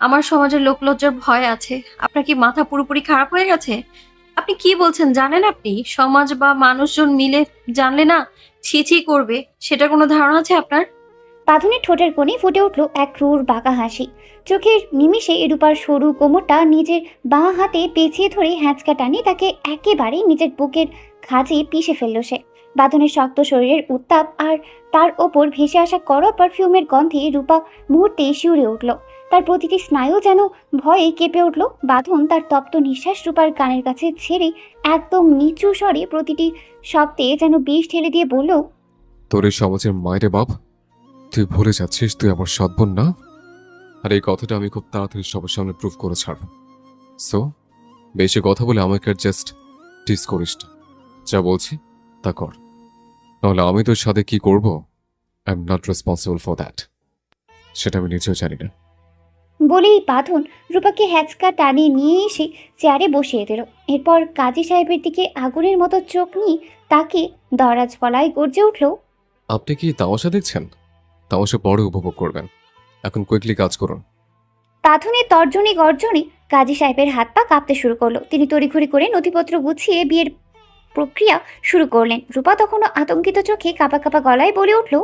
আমার সমাজের লোকলজ্জার ভয় আছে। আপনার কি মাথা পুরোপুরি খারাপ হয়ে গেছে? আপনি কি বলছেন জানেন? আপনি সমাজ বা মানুষজন মিলে জানলে না ছি ছি করবে, সেটার কোনো ধারণা আছে আপনার? বাঁধনের ঠোঁটের কোণে ফুটে উঠল এক ক্রূর বাঁকা হাসি। চোখের নিমিষে রূপার সরু কোমরটা নিজের বাঁ হাতে পেঁচিয়ে ধরে হ্যাঁচকা টানে তাকে একেবারে নিজের বুকের খাঁজে পিষে ফেলল সে। বাঁধনের শক্ত শরীরের উত্তাপ আর তার ওপর ভেসে আসা কড়া পারফিউমের গন্ধে রূপা মুহূর্তে শিউরে উঠল। তার প্রতিটি স্নায়ু যেন ভয়ে কেঁপে উঠল। বাঁধন তার তপ্ত নিঃশ্বাস রূপার কানের কাছে ছেড়ে একদম নিচু স্বরে প্রতিটি শব্দে যেন বিষ ঢেলে দিয়ে বলল, তোর এই সমাজের মায়েরে বাপ, তুই ভুলে যাচ্ছিস তুই আমার সৎবোন না। আর এই কথাটা আমি খুব তাড়াতাড়ি সবার সামনে প্রুভ করে ছাড়ব। সো বেশি কথা বলে আমাকে জাস্ট টিস করিস না। যা বলছি তা কর, নাহলে আমি তোর সাথে কি করব I am not responsible for that. সেটা আমি নিজেও জানি না। বলেই বাঁধন রূপাকে হ্যাচকা টানিয়ে নিয়ে এসে চেয়ারে বসিয়ে দিল। এরপর কাজী সাহেবের দিকে আগুনের মতো চোখ নিয়ে তাকে দরাজ গলায় গর্জে উঠল, আপনি কি তামাশা দেখছেন? তামাশা পরে উপভোগ করবেন, এখন কুইকলি কাজ করুন। বাঁধনের তর্জনী গর্জনে কাজী সাহেবের হাত পা কাঁপতে শুরু করলো। তিনি তড়িঘড়ি করে নথিপত্র গুছিয়ে বিয়ের প্রক্রিয়া শুরু করলেন। রূপা তখনও আতঙ্কিত চোখে কাঁপা কাঁপা গলায় বলে উঠল,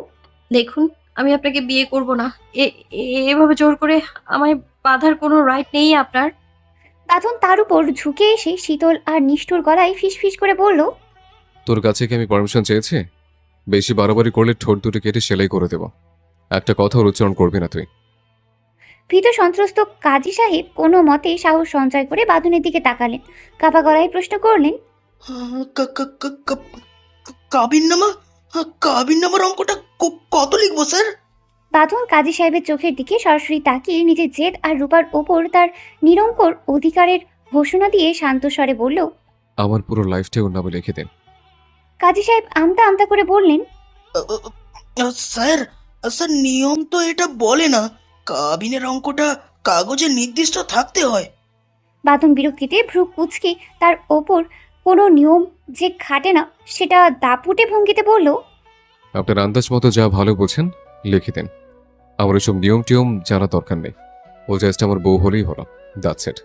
দেখুন, আমি আপনাকে বিয়ে করব না। এভাবে জোর করে আমায় বাঁধার কোনো রাইট নেই আপনার। বাঁধন তার উপর ঝুঁকে এসে শীতল আর নিষ্ঠুর গলায় ফিসফিস করে বলল, তোর কাছে কি আমি পারমিশন চেয়েছি? বেশি বাড়াবাড়ি করলে ঠোঁট দুটো কেটে সেলাই করে দেব। একটা কথা উচ্চারণ করবি না তুই। ভীত সন্ত্রস্ত কাজী সাহেব কোনো মতে সাহস সঞ্চয় করে বাঁধনের দিকে তাকালেন। কাঁপা গলায় প্রশ্ন করলেন, কাবিননামা? কাবিননামার অঙ্কটা কত লিখবো স্যার? বাঁধন কাজী সাহেবের চোখের দিকে সরাসরি তাকিয়ে নিজের জেদ আর রূপার ওপর তার নিরঙ্কুর অধিকারের ঘোষণা দিয়ে শান্ত স্বরে বলল, আমার পুরো লাইফটাই ওর নামে লিখে দেন। কাজী সাহেব আমতা আমতা করে বললেন, স্যার স্যার নিয়ম তো এটা বলে না কাবিনের অঙ্কটা কাগজে নির্দিষ্ট থাকতে হয়। বাঁধন বিরক্তিতে ভ্রু কুঁচকে তার ওপর কোনো নিয়ম যে খাটে না সেটা দাপুটে ভঙ্গিতে বলল, আপনার আন্দাজ মতো যা ভালো বলছেন লিখে দেন। আমার এসব নিয়ম টিয়ম জানা দরকার নেই। ও জাস্ট আমার বউ হলেই হলো, দ্যাটস ইট।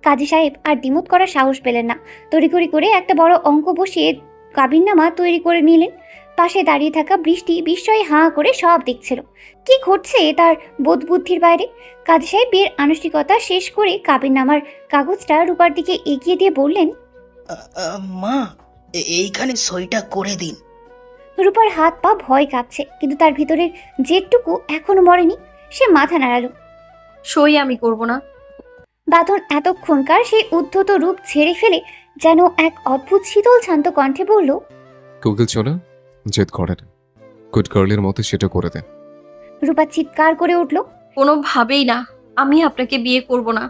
কাজী সাহেব আর দ্বিমত করার সাহস পেলেন না। তড়িঘড়ি করে একটা বড় অঙ্ক বসিয়ে কাবিননামা তৈরি করে নিলেন। পাশে দাঁড়িয়ে থাকা বৃষ্টি বিস্ময়ে হাঁ করে সব দেখছিল। কি ঘটছে তার বোধবুদ্ধির বাইরে। কাজী সাহেব বিয়ের আনুষ্ঠানিকতা শেষ করে কাবিননামার কাগজটা রূপার দিকে এগিয়ে দিয়ে বললেন, মা, এইখানে সইটা করে দিন। রূপার হাত পা ভয় কাঁপছে, কিন্তু তার ভিতরের জেদটুকু এখনো মরেনি। সে মাথা নাড়ালো। সই আমি করব না। বাঁধন এতক্ষণকার সেই উদ্ধত রূপ ছেড়ে ফেলে যেন এক অদ্ভুত শীতল শান্ত কণ্ঠে বলল, গুগল চলে জেদ করে না, গুড গার্লের মতো সেটা করে দেন। রূপা চিৎকার করে উঠল, কোনোভাবেই না, আমি আপনাকে বিয়ে করব না।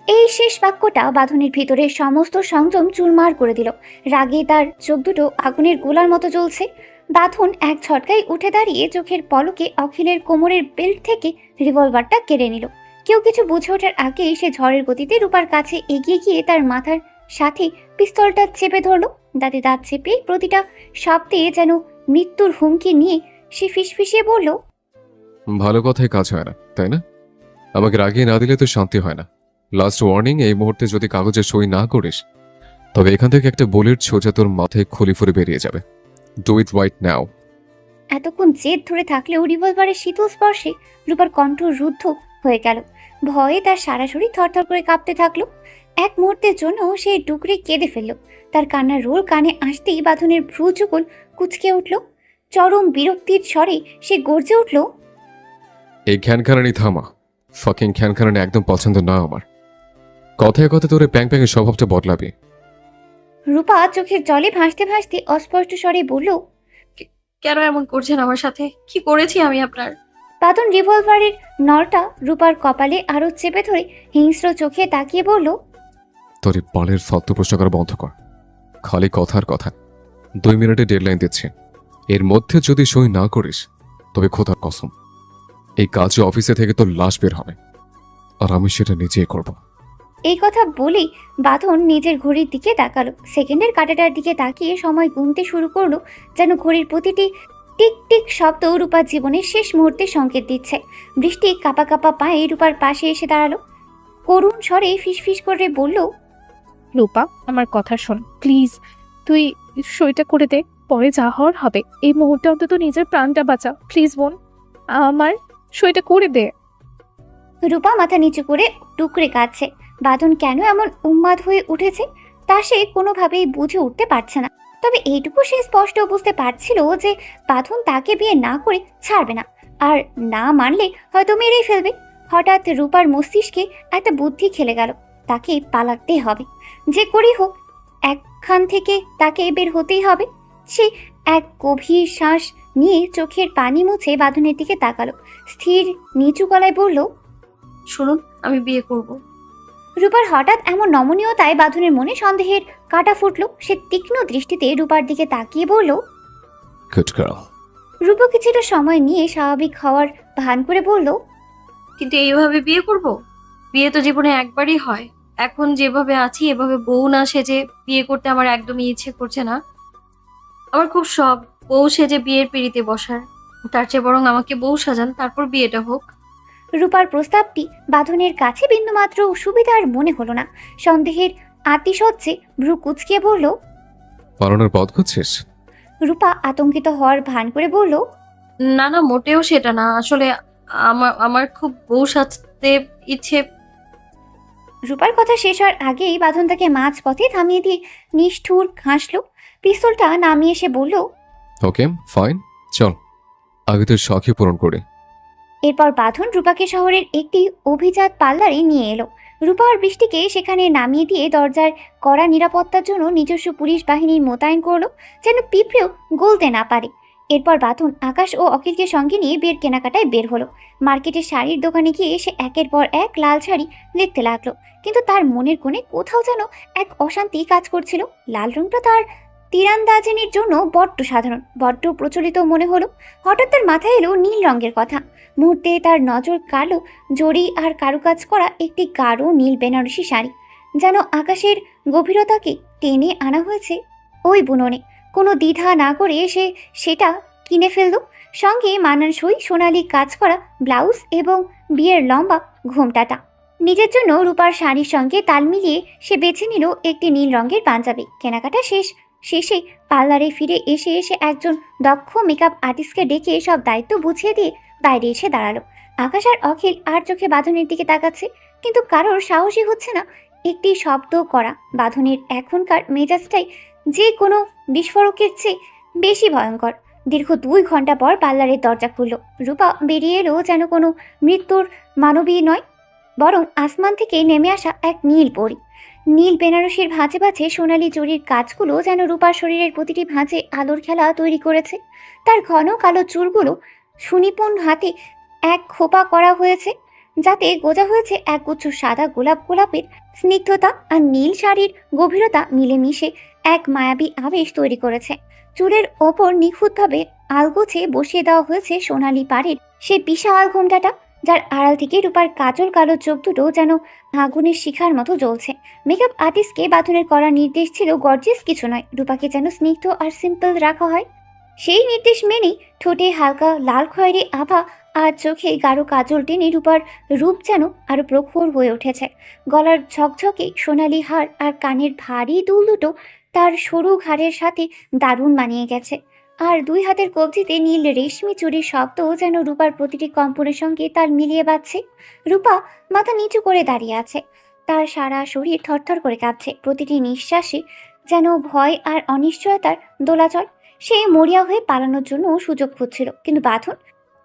এই শেষ বাক্যটা বাঁধনের ভিতরে সমস্ত সংযম চুরমার করে দিল। রাগে তার চোখ দুটো আগুনের গোলার মতো জ্বলছে। বাঁধন এক ঝটকায় উঠে দাঁড়িয়ে চোখের পলকে অখিলের কোমরের বেল্ট থেকে রিভলভারটা কেড়ে নিল। কেউ কিছু বুঝে ওঠার আগেই সে ঝড়ের গতিতে রূপার কাছে এগিয়ে গিয়ে তার মাথার সাথে পিস্তলটা চেপে ধরল। দাঁতে দাঁত চেপে প্রতিটা শব্দে যেন মৃত্যুর হুমকি নিয়ে সে ফিসফিসিয়ে বলল, ভালো কথায় কাজ হয় না, তাই না? আমাকে রাগিয়ে না দিলে তো শান্তি হয় না। লাস্ট ওয়ার্নিং, এই মুহূর্তে যদি কাগজে সই না করিস তবে এখান থেকে একটা বুলেট সোজা তোর মাথায় খুলি ফুরে বেরিয়ে যাবে। Do it right now. এতক্ষণ জেদ ধরে থাকলেও রিভলভারের শীতল স্পর্শে রূপার কণ্ঠ রুদ্ধ হয়ে গেল। ভয়ে তার সারা শরীর থরথর করে কাঁপতে থাকলো। এক মুহূর্তের জন্য সে ডুকরে কেঁদে ফেলল। তার কান্নার রোল কানে আসতেই বাঁধনের ভ্রু যুগল কুঁচকে উঠল। চরম বিরক্তির স্বরে সে গর্জে উঠল, এই খ্যানখানানি থামা। ফাকিং খ্যানখানানি একদম পছন্দ না আমার। কথায় কথায় তোর প্যাং প্যাংয়ের স্বভাবটা বদলাবি। রূপা চোখের জলে ভাসতে ভাসতে অস্পষ্ট স্বরে বলল, কেন এমন করছেন আমার সাথে? কি করেছি আমি আপনার? বাঁধন রিভলভারের নলটা রূপার কপালে আরো চেপে ধরে হিংস্র চোখে তাকিয়ে বলল, তোর এই পালের ফালতু প্রশ্ন করা বন্ধ কর। খালি কথার কথা। 2 মিনিটে ডেডলাইন দিচ্ছি। এর মধ্যে যদি সই না করিস তবে খোদার কসম এই কাজে অফিসে থেকে তোর লাশ বের হবে, আর আমি সেটা নিজেই করব। এই কথা বলেই বাঁধন নিজের ঘড়ির দিকে তাকালো। সেকেন্ডের কাঁটাটার দিকে তাকিয়ে সময় গুনতে শুরু করলো, যেন ঘড়ির প্রতিটি টিক টিক শব্দ রূপার জীবনের শেষ মুহূর্তে সংকেত দিচ্ছে। বৃষ্টি কাপা কাপা পায়ে রূপার পাশে এসে দাঁড়ালো। করুণ স্বরে ফিসফিস করে বলল, রূপা, আমার কথা শোন প্লিজ। তুই সইটা করে দে, পরে যা হওয়ার হবে। এই মুহূর্তে অন্তত নিজের প্রাণটা বাঁচা প্লিজ বোন। আমার সইটা করে দে। রূপা মাথা নিচু করে টুকরে কাঁদছে। বাঁধন কেন এমন উন্মাদ হয়ে উঠেছে তা সে কোনোভাবেই বুঝে উঠতে পারছে না। তবে এইটুকু সে স্পষ্ট বুঝতে পারছিল যে বাঁধন তাকে বিয়ে না করে ছাড়বে না, আর না মানলে হয়তো মেরেই ফেলবে। হঠাৎ রূপার মস্তিষ্কে একটা বুদ্ধি খেলে গেল, তাকে পালাতে হবে। যে করেই হোক একখান থেকে তাকে বের হতেই হবে। সে এক গভীর শ্বাস নিয়ে চোখের পানি মুছে বাঁধনের দিকে তাকালো। স্থির নিচু গলায় বলল, শুনুন, আমি বিয়ে করব। রূপার হঠাৎ এমন নমনীয়তায় বাঁধনের মনে সন্দেহের কাঁটা ফুটল। সে তীক্ষ্ণ দৃষ্টিতে রূপার দিকে তাকিয়ে বলল, গুড গার্ল। রূপা কিছুটা সময় নিয়ে স্বাভাবিক হওয়ার ভান করে বলল, কিন্তু এইভাবে বিয়ে করব? বিয়ে তো জীবনে একবারই হয়। এখন যেভাবে আছি এভাবে বউ না সেজে বিয়ে করতে আমার একদমই ইচ্ছে করছে না। আমার খুব শখ বউ সেজে বিয়ের পিঁড়িতে বসার। তার চেয়ে বরং আমাকে বউ সাজান, তারপর বিয়েটা হোক। রূপার প্রস্তাবটি বাঁধনের কাছে বিন্দুমাত্র সুবিধার মনে হলো না। সন্দেহের আতিশয্যে ভ্রু কুঁচকিয়ে বলল, পালানোর পথ খুঁজছিস? রূপা আতঙ্কিত হওয়ার ভান করে বলল, না না, মোটেও সেটা না। আসলে আমার খুব বউ সাজতে ইচ্ছে। রূপার কথা শেষ হওয়ার আগেই বাঁধন তাকে মাঝ পথে থামিয়ে দিয়ে নিষ্ঠুর হাসল। পিস্তলটা নামিয়ে এসে বলল, ওকে ফাইন, চল আগে তোর শখই পূরণ করে। এরপর বাঁধন রূপাকে শহরের একটি অভিজাত পার্লারে নিয়ে এলো। রূপা আর বৃষ্টিকে সেখানে নামিয়ে দিয়ে দরজার কড়া নিরাপত্তার জন্য নিজস্ব পুলিশ বাহিনী মোতায়েন করলো, যেন পিঁপড়েও গলতে না পারে। এরপর বাঁধন আকাশ ও অখিলকে সঙ্গে নিয়ে বিয়ের কেনাকাটায় বের হলো। মার্কেটের শাড়ির দোকানে গিয়ে সে একের পর এক লাল শাড়ি দেখতে লাগলো, কিন্তু তার মনের কোণে কোথাও যেন এক অশান্তি কাজ করছিল। লাল রংটা তার তীরান্দাজিনীর জন্য বড্ড সাধারণ, বড্ড প্রচলিত মনে হলো। হঠাৎ তার মাথায় এলো নীল রঙের কথা। মুহূর্তে তার নজর কালো জড়ি আর কারুকাজ করা একটি গাঢ় নীল বেনারসি শাড়ি, যেন আকাশের গভীরতাকে টেনে আনা হয়েছে ওই বুননে। কোনো দ্বিধা না করে সে সেটা কিনে ফেলল। সঙ্গে মানানসই সোনালি কাজ করা ব্লাউজ এবং বিয়ের লম্বা ঘোমটাটা। নিজের জন্য রূপার শাড়ির সঙ্গে তাল মিলিয়ে সে বেছে নিল একটি নীল রঙের পাঞ্জাবি। কেনাকাটা শেষে পার্লারে ফিরে এসে একজন দক্ষ মেকআপ আর্টিস্টকে ডেকে সব দায়িত্ব বুঝিয়ে দিয়ে বাইরে এসে দাঁড়ালো। আকাশ আর অখিল আর চোখে বাঁধনের দিকে তাকাচ্ছে, কিন্তু কারোর সাহসই হচ্ছে না একটি শব্দ করা। বাঁধনের এখনকার মেজাজটাই যে কোনো বিস্ফোরকের চেয়ে বেশি ভয়ঙ্কর। দীর্ঘ 2 ঘন্টা পর পার্লারের দরজা খুলল। রূপা বেরিয়ে এলো যেন কোনো মৃত্যুর মানবী নয়, বরং আসমান থেকে নেমে আসা এক নীল পরী। নীল বেনারসির ভাঁজে ভাঁজে সোনালি জরির কাজগুলো যেন রূপার শরীরের প্রতিটি ভাঁজে আলোর খেলা তৈরি করেছে। তার ঘন কালো চুলগুলো সুনিপুণ হাতে এক খোপা করা হয়েছে, যাতে গোজা হয়েছে একগুচ্ছ সাদা গোলাপের স্নিগ্ধতা আর নীল শাড়ির গভীরতা মিলেমিশে এক মায়াবী আবেশ তৈরি করেছে। চুলের ওপর নিখুঁতভাবে আলগোছে বসিয়ে দেওয়া হয়েছে সোনালি পাড়ের সে বিশাল ঘোমটাটা, যার আড়াল থেকে রূপার কাজল কালো চোখ দুটো যেন আগুনের শিখার মতো জ্বলছে। মেকআপ আর্টিস্টকে বাঁধনের করা নির্দেশ ছিল গর্জিয়াস কিছু নয়, রূপাকে যেন স্নিগ্ধ আর সিম্পল রাখা হয়। সেই নির্দেশ মেনেই ঠোঁটে হালকা লাল খয়েরি আভা আর চোখে গাঢ় কাজল টেনে রূপার রূপ যেন আরো প্রখর হয়ে উঠেছে। গলার ঝকঝকে সোনালি হার আর কানের ভারী দুল দুটো তার সরু ঘাড়ের সাথে দারুণ মানিয়ে গেছে। আর দুই হাতের কবজিতে নীল রেশমি চুরির শব্দ যেন রূপার প্রতিটি কম্পনের সঙ্গে তাল মিলিয়ে বাজছে। রূপা মাথা নিচু করে দাঁড়িয়ে আছে, তার সারা শরীর থরথর করে কাঁপছে, প্রতিটি নিঃশ্বাসে যেন ভয় আর অনিশ্চয়তার দোলাচল। সে মরিয়া হয়ে পালানোর জন্য সুযোগ খুঁজছিল, কিন্তু বাঁধন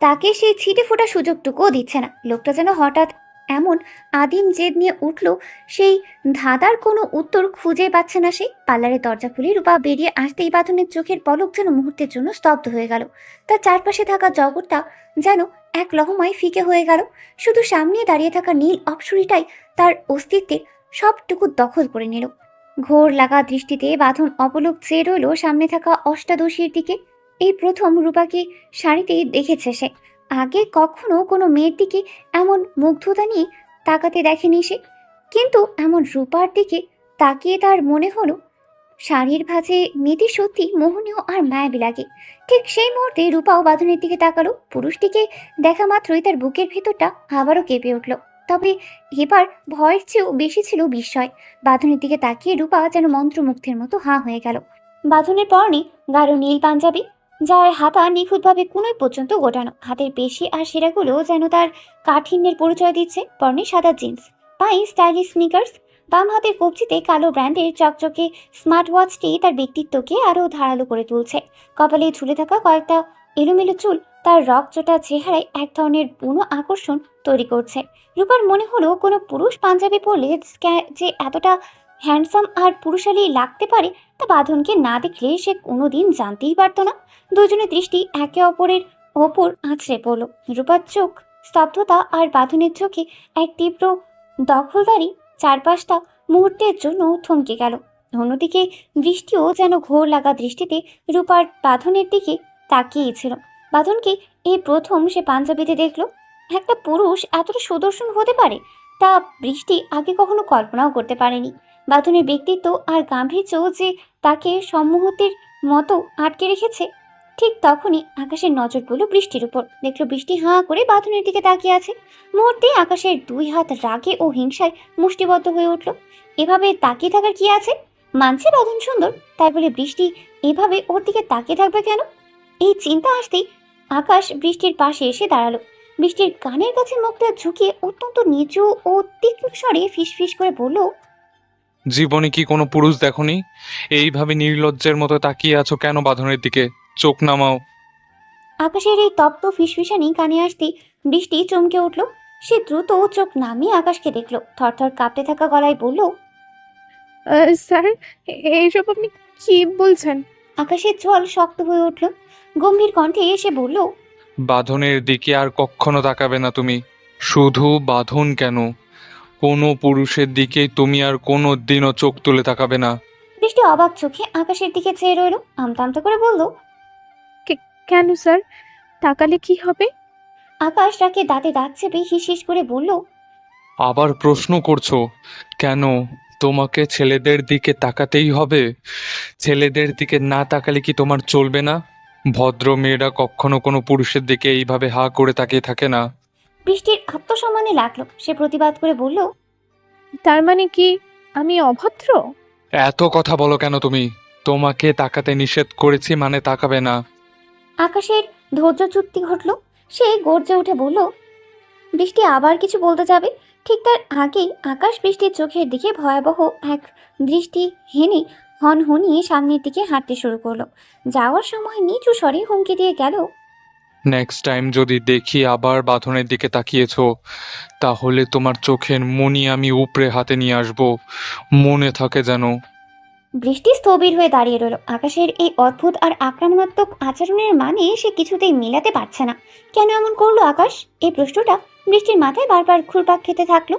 তাকে সেই ছিটে ফোটা সুযোগটুকুও দিচ্ছে না। লোকটা যেন হঠাৎ এমন আদিম জেদ নিয়ে উঠল, সেই ধাঁধার কোনো উত্তর খুঁজে পাচ্ছে না সে। পার্লারের দরজা খুলে রূপা বেরিয়ে আসতেই বাঁধনের চোখের পলক যেন মুহূর্তের জন্য স্তব্ধ হয়ে গেল। তার চারপাশে থাকা জগৎটা যেন এক লহমায় ফিকে হয়ে গেল। শুধু সামনে দাঁড়িয়ে থাকা নীল অপসরীটাই তার অস্তিত্বের সবটুকু দখল করে নিল। ঘোর লাগা দৃষ্টিতে বাঁধন অপলক চেয়ে রইল সামনে থাকা অষ্টাদশীর দিকে। এই প্রথম রূপাকে শাড়িতে দেখেছে সে, আগে কখনো কোনো মেয়ের দিকে এমন মুগ্ধতা নিয়ে তাকাতে দেখেনি সে। কিন্তু এমন রূপার দিকে তাকিয়ে তার মনে হলো শাড়ির ভাঁজে মেয়েটি সত্যি মোহনীয় আর মায়াবী লাগে। ঠিক সেই মুহূর্তে রূপাও বাঁধনের দিকে তাকালো। পুরুষটিকে দেখা মাত্রই তার বুকের ভেতরটা আবারও কেঁপে উঠল, তবে এবার ভয়ের চেয়েও বেশি ছিল বিস্ময়। বাঁধনের দিকে তাকিয়ে রূপা যেন মন্ত্রমুগ্ধের মতো হাঁ হয়ে গেল। বাঁধনের পরনে গাঢ় নীল পাঞ্জাবি, যার হাতা নিখুঁতভাবে কুনোয় পর্যন্ত গোটানো, হাতের পেশি আর শিরাগুলো যেন তার কাঠিন্যের পরিচয় দিচ্ছে। পরনে সাদা জিন্স, পায়ে স্টাইলিশ স্নিকার্স, বাম হাতের কবজিতে কালো ব্র্যান্ডের চকচকে স্মার্ট ওয়াচটি তার ব্যক্তিত্বকে আরও ধারালো করে তুলছে। কপালে ঝুলে থাকা কয়েকটা এলোমেলো চুল তার রকচটা চেহারায় এক ধরনের বুনো আকর্ষণ তৈরি করছে। রূপার মনে হলো কোনো পুরুষ পাঞ্জাবি পরলে যে এতটা হ্যান্ডসাম আর পুরুষালী লাগতে পারে তা বাঁধনকে না দেখলে সে কোনোদিন জানতেই পারতো না। দুজনের দৃষ্টি একে অপরের ওপর আছড়ে পড়ল। রূপার চোখ স্তব্ধতা আর বাঁধনের চোখে এক তীব্র দখলদারি চারপাশটা মুহূর্তের জন্য থমকে গেল। অন্যদিকে বৃষ্টিও যেন ঘোর লাগা দৃষ্টিতে রূপার বাঁধনের দিকে তাকিয়েছিল। বাঁধনকে এই প্রথম সে পাঞ্জাবিতে দেখল। একটা পুরুষ এতটা সুদর্শন হতে পারে তা বৃষ্টি আগে কখনো কল্পনাও করতে পারেনি। বাঁধনের ব্যক্তিত্ব আর গাম্ভীর্য যে তাকে সম্মুহূর্তের মতো আটকে রেখেছে। ঠিক তখনই আকাশের নজর পড়ল বৃষ্টির উপর। দেখলো বৃষ্টি হাঁ করে বাঁধনের দিকে তাকিয়ে আছে। মুহূর্তে আকাশের দুই হাত রাগে ও হিংসায় মুষ্টিবদ্ধ হয়ে উঠল। এভাবে তাকিয়ে থাকার কি আছে? মানছে বাঁধন সুন্দর, তাই বলে বৃষ্টি এভাবে ওর দিকে তাকিয়ে থাকবে কেন? এই চিন্তা আসতেই আকাশ বৃষ্টির পাশে এসে দাঁড়ালো। বৃষ্টির কানের কাছে মুখটা ঝুঁকিয়ে অত্যন্ত নিচু ও তীক্ষ্ণ স্বরে ফিসফিস করে বলল, জীবনে কি কোনো পুরুষ দেখনি? এইভাবে নির্লজ্জের মতো তাকিয়ে আছো কেন বাঁধনের দিকে? চোখ নামাও। আকাশের এই তপ্ত ফিসফিসানি কানে আসতেই বৃষ্টি চমকে উঠল। সে দ্রুত চোখ নামিয়ে আকাশকে দেখল। থরথর কাঁপতে থাকা গলায় বলল, স্যার, এইসব আপনি কি বলছেন? আকাশের জল শক্ত হয়ে উঠল। গম্ভীর কণ্ঠে এসে বলল, বাঁধনের দিকে আর কখনো তাকাবে না তুমি। শুধু বাঁধন কেন, কোনো পুরুষের দিকে তুমি আর কোনো দিনও চোখ তুলে তাকাবে না। বৃষ্টি অবাক চোখে আকাশের দিকে চেয়ে রইল। আমতা আমতা করে বলল, কেন স্যার, তাকালে কি হবে? আকাশ রাগে দাঁতে দাঁত চেপে হিস করে বলল, আবার প্রশ্ন করছো কেন? তোমাকে ছেলেদের দিকে তাকাতেই হবে? ছেলেদের দিকে না তাকালে কি তোমার চলবে না? ভদ্র মেয়েরা কখনো কোনো পুরুষের দিকে এইভাবে হা করে তাকিয়ে থাকে না। বৃষ্টির আত্মসম্মানে লাগলো। সে প্রতিবাদ করে বলল, তার মানে কি আমি অভদ্র? এত কথা বলো কেন তুমি? তোমাকে তাকাতে নিষেধ করেছি মানে তাকাবে না। আকাশের ধৈর্যচ্যুতি ঘটল। সে গর্জে উঠে বলল, বৃষ্টি আবার কিছু বলতে যাবে, ঠিক তার আগেই আকাশ বৃষ্টির চোখের দিকে ভয়াবহ এক দৃষ্টি হেনে হনহনিয়ে সামনের দিকে হাঁটতে শুরু করলো। যাওয়ার সময় নিচু স্বরে হুমকি দিয়ে গেল, নেক্সট টাইম যদি দেখি আবার বাঁধনের দিকে তাকিয়েছো তাহলে তোমার চোখের মণি আমি উপরে হাতে নিয়ে আসবো, মনে থাকে যেন। বৃষ্টি স্থবির হয়ে দাঁড়িয়ে রইল। আকাশের এই অদ্ভুত আর আক্রমণাত্মক আচরণের মানে সে কিছুতেই মেলাতে পারছে না। কেন এমন করলো আকাশ? এই প্রশ্নটা বৃষ্টির মাথায় বারবার ঘুরপাক খেতে থাকলো।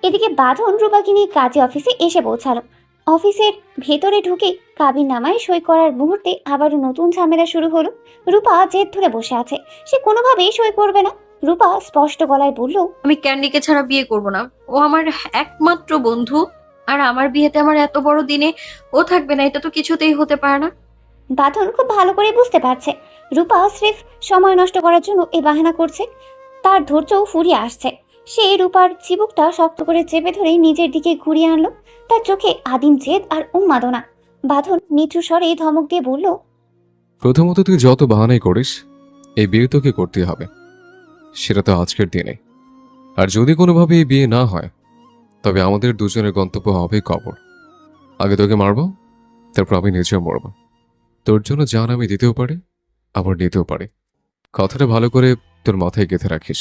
এদিকে বাঁধন রূপাকে নিয়ে কাজে অফিসে এসে পৌঁছালো। অফিসের ভেতরে ঢুকে কাবিননামায় সই করার মুহূর্তে আবারও নতুন ঝামেলা শুরু হলো। রূপা জেদ ধরে বসে আছে, সে কোনোভাবেই সই করবে না। রূপা স্পষ্ট গলায় বলল, আমি ক্যান্ডিকে ছাড়া বিয়ে করব না। ও আমার একমাত্র বন্ধু, আর আমার বিয়েতে আমার এত বড় দিনে ও থাকবে না, এটা তো কিছুতেই হতে পারে না। বাঁধন খুব ভালো করে বুঝতে পারছে রূপা স্রেফ সময় নষ্ট করার জন্য এই বাহানা করছে। তার ধৈর্যও ফুরিয়ে আসছে। সে রূপার চিবুকটা শক্ত করে চেপে ধরে নিজের দিকে ঘুরিয়ে আনলো। তার চোখে আদিম জেদ আর উন্মাদনা। বাঁধন নিচু স্বরে ধমক দিয়ে বলল, প্রথমত তুই যত বাহানাই করিস, এই বিয়ে তোকে করতেই হবে, সেটা তো আজকের দিনে। আর যদি কোনোভাবে এই বিয়ে না হয়, তবে আমাদের দুজনের গন্তব্য হবে কবর। আগে তোকে মারবো, তারপর আমি নিজেও মরবো। তোর জন্য জান আমি দিতেও পারি, আবার নিতেও পারি। কথাটা ভালো করে তোর মাথায় গেঁথে রাখিস।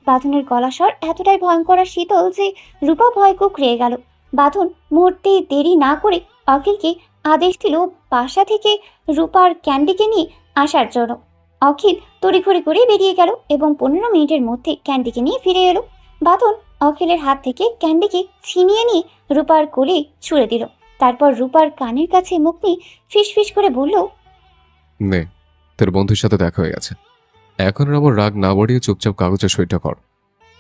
বাঁধনের গলা স্বর এতটাই ভয়ঙ্কর আর শীতল যে রূপা ভয় কুঁকড়িয়ে গেল। বাঁধন মুহূর্তে দেরি না করে অখিলকে আদেশ দিল বাসা থেকে রূপার ক্যান্ডিকে নিয়ে আসার জন্য। অখিল তড়িঘড়ি করে বেরিয়ে গেল এবং 15 মিনিটের মধ্যে ক্যান্ডিকে নিয়ে ফিরে এলো। বাঁধন অখিলের হাত থেকে ক্যান্ডিকে ছিনিয়ে নিয়ে রূপার কোলে ছুঁড়ে দিল। তারপর রূপার কানের কাছে মুখ নিয়ে ফিসফিস করে বলল, নে, তোর বন্ধুর সাথে দেখা হয়ে গেছে। এখন আর আমার রাগ না বাড়িয়ে চুপচাপ কাগজে সইটা কর।